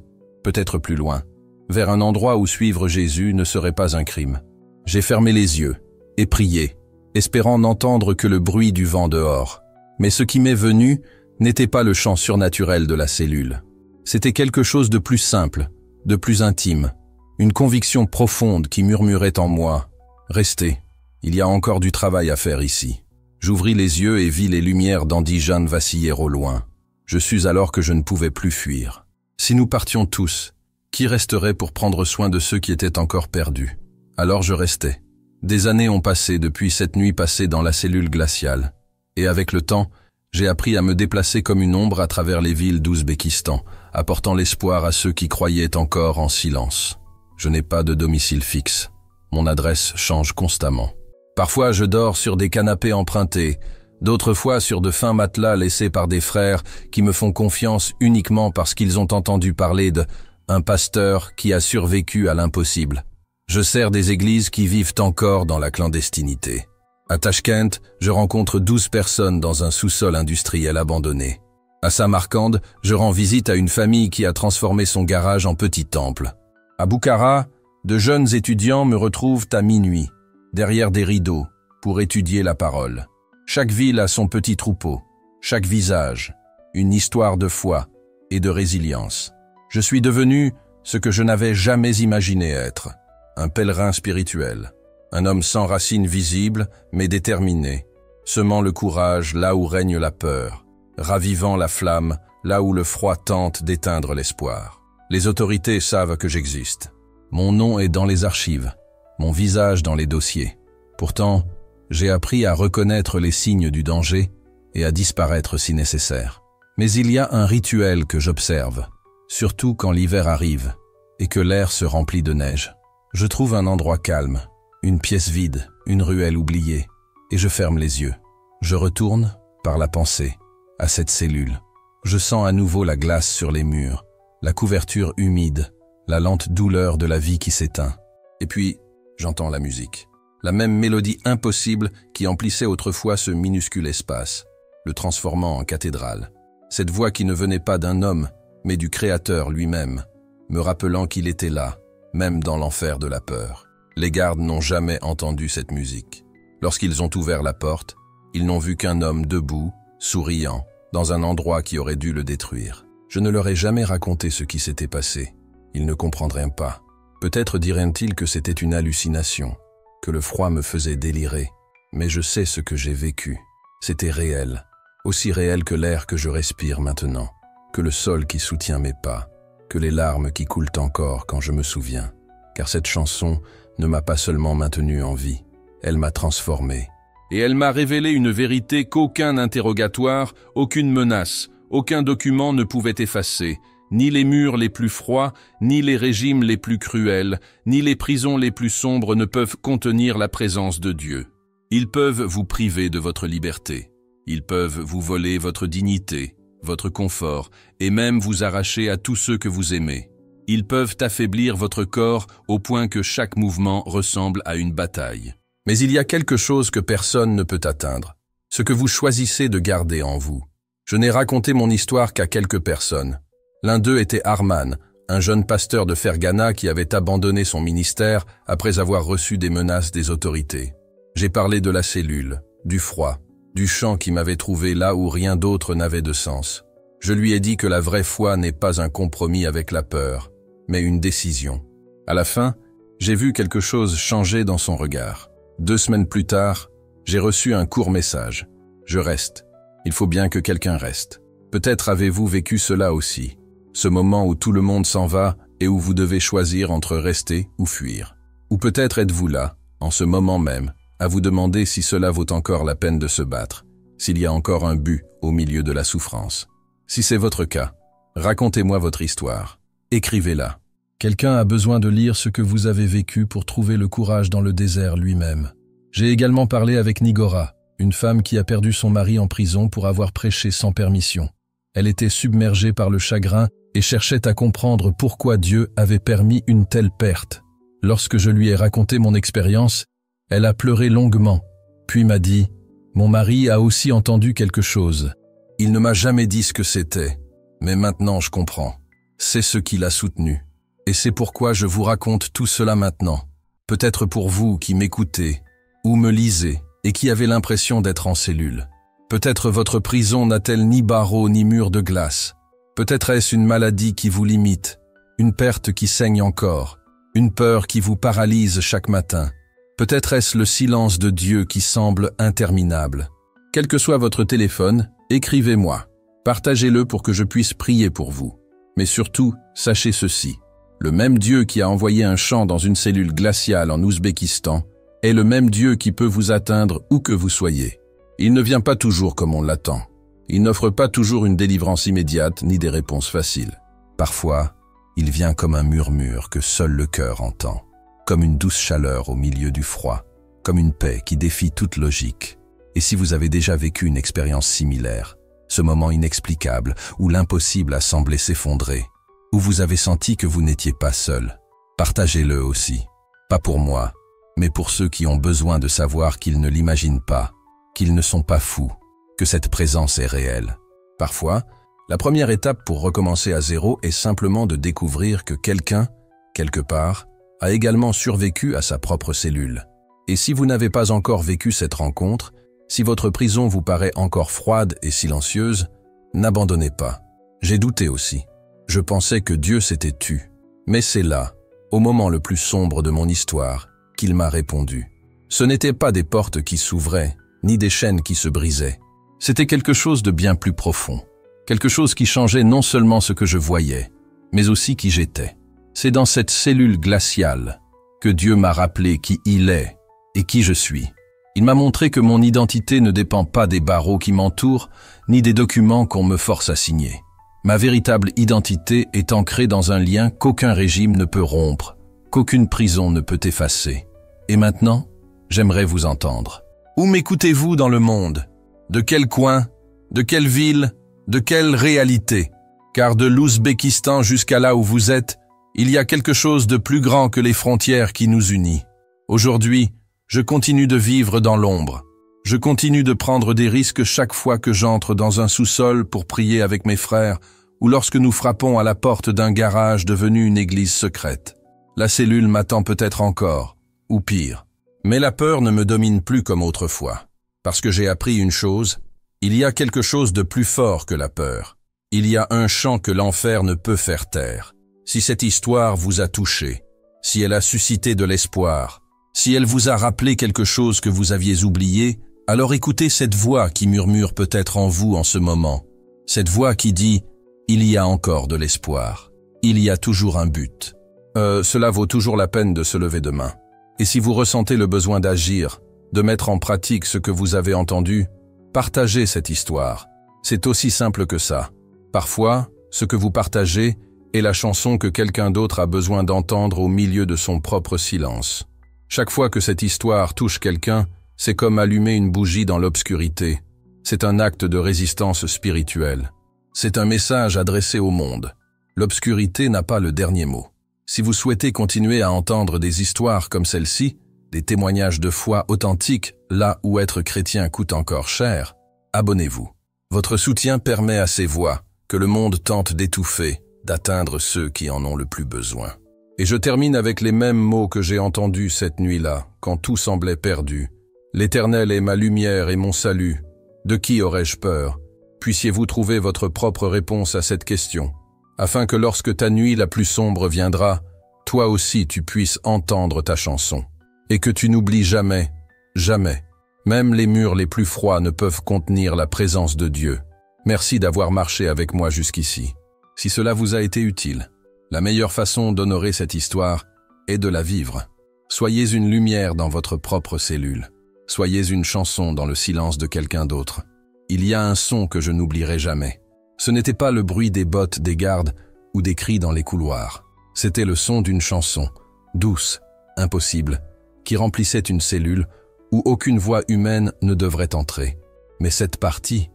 peut-être plus loin, vers un endroit où suivre Jésus ne serait pas un crime. J'ai fermé les yeux et prié, espérant n'entendre que le bruit du vent dehors. Mais ce qui m'est venu n'était pas le chant surnaturel de la cellule. C'était quelque chose de plus simple, de plus intime, une conviction profonde qui murmurait en moi « Restez, il y a encore du travail à faire ici ». J'ouvris les yeux et vis les lumières d'Andijan vaciller au loin. Je sus alors que je ne pouvais plus fuir. Si nous partions tous, qui resterait pour prendre soin de ceux qui étaient encore perdus? Alors je restais. Des années ont passé depuis cette nuit passée dans la cellule glaciale. Et avec le temps, j'ai appris à me déplacer comme une ombre à travers les villes d'Ouzbékistan, apportant l'espoir à ceux qui croyaient encore en silence. Je n'ai pas de domicile fixe. Mon adresse change constamment. Parfois, je dors sur des canapés empruntés, d'autres fois sur de fins matelas laissés par des frères qui me font confiance uniquement parce qu'ils ont entendu parler d'un pasteur qui a survécu à l'impossible. Je sers des églises qui vivent encore dans la clandestinité. À Tachkent, je rencontre 12 personnes dans un sous-sol industriel abandonné. À Samarcande, je rends visite à une famille qui a transformé son garage en petit temple. À Boukhara, de jeunes étudiants me retrouvent à minuit, derrière des rideaux, pour étudier la parole. Chaque ville a son petit troupeau, chaque visage, une histoire de foi et de résilience. Je suis devenu ce que je n'avais jamais imaginé être, un pèlerin spirituel, un homme sans racines visibles mais déterminé, semant le courage là où règne la peur, ravivant la flamme là où le froid tente d'éteindre l'espoir. Les autorités savent que j'existe. Mon nom est dans les archives, mon visage dans les dossiers. Pourtant, j'ai appris à reconnaître les signes du danger et à disparaître si nécessaire. Mais il y a un rituel que j'observe, surtout quand l'hiver arrive et que l'air se remplit de neige. Je trouve un endroit calme, une pièce vide, une ruelle oubliée, et je ferme les yeux. Je retourne, par la pensée, à cette cellule. Je sens à nouveau la glace sur les murs, la couverture humide, la lente douleur de la vie qui s'éteint. Et puis, j'entends la musique. La même mélodie impossible qui emplissait autrefois ce minuscule espace, le transformant en cathédrale. Cette voix qui ne venait pas d'un homme, mais du Créateur lui-même, me rappelant qu'il était là, même dans l'enfer de la peur. Les gardes n'ont jamais entendu cette musique. Lorsqu'ils ont ouvert la porte, ils n'ont vu qu'un homme debout, souriant, dans un endroit qui aurait dû le détruire. Je ne leur ai jamais raconté ce qui s'était passé. Ils ne comprendraient pas. Peut-être diraient-ils que c'était une hallucination, que le froid me faisait délirer. Mais je sais ce que j'ai vécu. C'était réel. Aussi réel que l'air que je respire maintenant, que le sol qui soutient mes pas, que les larmes qui coulent encore quand je me souviens. Car cette chanson ne m'a pas seulement maintenu en vie, elle m'a transformé. Et elle m'a révélé une vérité qu'aucun interrogatoire, aucune menace, aucun document ne pouvait effacer, ni les murs les plus froids, ni les régimes les plus cruels, ni les prisons les plus sombres ne peuvent contenir la présence de Dieu. Ils peuvent vous priver de votre liberté. Ils peuvent vous voler votre dignité, votre confort, et même vous arracher à tous ceux que vous aimez. Ils peuvent affaiblir votre corps au point que chaque mouvement ressemble à une bataille. Mais il y a quelque chose que personne ne peut atteindre, ce que vous choisissez de garder en vous. Je n'ai raconté mon histoire qu'à quelques personnes. L'un d'eux était Arman, un jeune pasteur de Fergana qui avait abandonné son ministère après avoir reçu des menaces des autorités. J'ai parlé de la cellule, du froid, du chant qui m'avait trouvé là où rien d'autre n'avait de sens. Je lui ai dit que la vraie foi n'est pas un compromis avec la peur, mais une décision. À la fin, j'ai vu quelque chose changer dans son regard. 2 semaines plus tard, j'ai reçu un court message. Je reste. Il faut bien que quelqu'un reste. Peut-être avez-vous vécu cela aussi. Ce moment où tout le monde s'en va et où vous devez choisir entre rester ou fuir. Ou peut-être êtes-vous là, en ce moment même, à vous demander si cela vaut encore la peine de se battre, s'il y a encore un but au milieu de la souffrance. Si c'est votre cas, racontez-moi votre histoire. Écrivez-la. Quelqu'un a besoin de lire ce que vous avez vécu pour trouver le courage dans le désert lui-même. J'ai également parlé avec Nigora, une femme qui a perdu son mari en prison pour avoir prêché sans permission. Elle était submergée par le chagrin et cherchait à comprendre pourquoi Dieu avait permis une telle perte. Lorsque je lui ai raconté mon expérience, elle a pleuré longuement, puis m'a dit « Mon mari a aussi entendu quelque chose. Il ne m'a jamais dit ce que c'était, mais maintenant je comprends. C'est ce qui l'a soutenu. Et c'est pourquoi je vous raconte tout cela maintenant. Peut-être pour vous qui m'écoutez, ou me lisez, et qui avez l'impression d'être en cellule. Peut-être votre prison n'a-t-elle ni barreaux ni murs de glace. Peut-être est-ce une maladie qui vous limite, une perte qui saigne encore, une peur qui vous paralyse chaque matin. Peut-être est-ce le silence de Dieu qui semble interminable. Quel que soit votre téléphone, écrivez-moi. Partagez-le pour que je puisse prier pour vous. Mais surtout, sachez ceci. Le même Dieu qui a envoyé un chant dans une cellule glaciale en Ouzbékistan est le même Dieu qui peut vous atteindre où que vous soyez. Il ne vient pas toujours comme on l'attend. Il n'offre pas toujours une délivrance immédiate ni des réponses faciles. Parfois, il vient comme un murmure que seul le cœur entend, comme une douce chaleur au milieu du froid, comme une paix qui défie toute logique. Et si vous avez déjà vécu une expérience similaire, ce moment inexplicable où l'impossible a semblé s'effondrer, où vous avez senti que vous n'étiez pas seul, partagez-le aussi. Pas pour moi, mais pour ceux qui ont besoin de savoir qu'ils ne l'imaginent pas, qu'ils ne sont pas fous, que cette présence est réelle. Parfois, la première étape pour recommencer à zéro est simplement de découvrir que quelqu'un, quelque part, a également survécu à sa propre cellule. Et si vous n'avez pas encore vécu cette rencontre, si votre prison vous paraît encore froide et silencieuse, n'abandonnez pas. J'ai douté aussi. Je pensais que Dieu s'était tu. Mais c'est là, au moment le plus sombre de mon histoire, qu'il m'a répondu. Ce n'étaient pas des portes qui s'ouvraient, ni des chaînes qui se brisaient. C'était quelque chose de bien plus profond. Quelque chose qui changeait non seulement ce que je voyais, mais aussi qui j'étais. C'est dans cette cellule glaciale que Dieu m'a rappelé qui il est et qui je suis. Il m'a montré que mon identité ne dépend pas des barreaux qui m'entourent, ni des documents qu'on me force à signer. Ma véritable identité est ancrée dans un lien qu'aucun régime ne peut rompre, qu'aucune prison ne peut effacer. Et maintenant, j'aimerais vous entendre. Où m'écoutez-vous dans le monde? De quel coin? De quelle ville? De quelle réalité? Car de l'Ouzbékistan jusqu'à là où vous êtes, il y a quelque chose de plus grand que les frontières qui nous unit. Aujourd'hui, je continue de vivre dans l'ombre. Je continue de prendre des risques chaque fois que j'entre dans un sous-sol pour prier avec mes frères ou lorsque nous frappons à la porte d'un garage devenu une église secrète. La cellule m'attend peut-être encore, ou pire. Mais la peur ne me domine plus comme autrefois. Parce que j'ai appris une chose, il y a quelque chose de plus fort que la peur. Il y a un chant que l'enfer ne peut faire taire. Si cette histoire vous a touché, si elle a suscité de l'espoir, si elle vous a rappelé quelque chose que vous aviez oublié, alors écoutez cette voix qui murmure peut-être en vous en ce moment. Cette voix qui dit « Il y a encore de l'espoir. Il y a toujours un but. » Cela vaut toujours la peine de se lever demain. Et si vous ressentez le besoin d'agir, de mettre en pratique ce que vous avez entendu, partagez cette histoire. C'est aussi simple que ça. Parfois, ce que vous partagez est la chanson que quelqu'un d'autre a besoin d'entendre au milieu de son propre silence. Chaque fois que cette histoire touche quelqu'un, c'est comme allumer une bougie dans l'obscurité. C'est un acte de résistance spirituelle. C'est un message adressé au monde. L'obscurité n'a pas le dernier mot. Si vous souhaitez continuer à entendre des histoires comme celle-ci, des témoignages de foi authentiques, là où être chrétien coûte encore cher, abonnez-vous. Votre soutien permet à ces voix, que le monde tente d'étouffer, d'atteindre ceux qui en ont le plus besoin. Et je termine avec les mêmes mots que j'ai entendus cette nuit-là, quand tout semblait perdu. L'Éternel est ma lumière et mon salut. De qui aurais-je peur? Puissiez-vous trouver votre propre réponse à cette question, afin que lorsque ta nuit la plus sombre viendra, toi aussi tu puisses entendre ta chanson. Et que tu n'oublies jamais, jamais, même les murs les plus froids ne peuvent contenir la présence de Dieu. Merci d'avoir marché avec moi jusqu'ici. Si cela vous a été utile, la meilleure façon d'honorer cette histoire est de la vivre. Soyez une lumière dans votre propre cellule. Soyez une chanson dans le silence de quelqu'un d'autre. Il y a un son que je n'oublierai jamais. Ce n'était pas le bruit des bottes des gardes ou des cris dans les couloirs. C'était le son d'une chanson, douce, impossible, qui remplissait une cellule où aucune voix humaine ne devrait entrer. Mais cette partie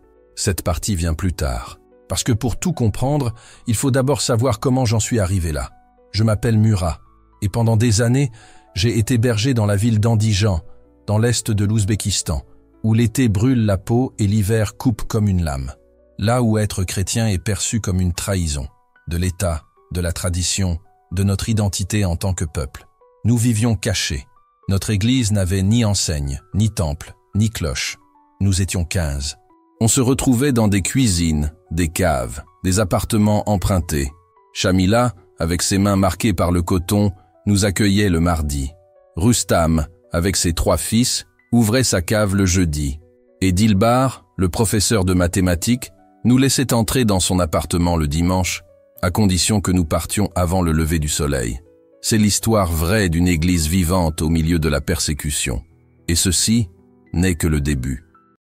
vient plus tard. Parce que pour tout comprendre, il faut d'abord savoir comment j'en suis arrivé là. Je m'appelle Murat, et pendant des années, j'ai été berger dans la ville d'Andijan, dans l'est de l'Ouzbékistan, où l'été brûle la peau et l'hiver coupe comme une lame. Là où être chrétien est perçu comme une trahison, de l'État, de la tradition, de notre identité en tant que peuple. Nous vivions cachés. Notre église n'avait ni enseigne, ni temple, ni cloche. Nous étions 15. On se retrouvait dans des cuisines, des caves, des appartements empruntés. Shamila, avec ses mains marquées par le coton, nous accueillait le mardi. Rustam, avec ses 3 fils, ouvrait sa cave le jeudi. Et Dilbar, le professeur de mathématiques, nous laissait entrer dans son appartement le dimanche, à condition que nous partions avant le lever du soleil. C'est l'histoire vraie d'une église vivante au milieu de la persécution. Et ceci n'est que le début.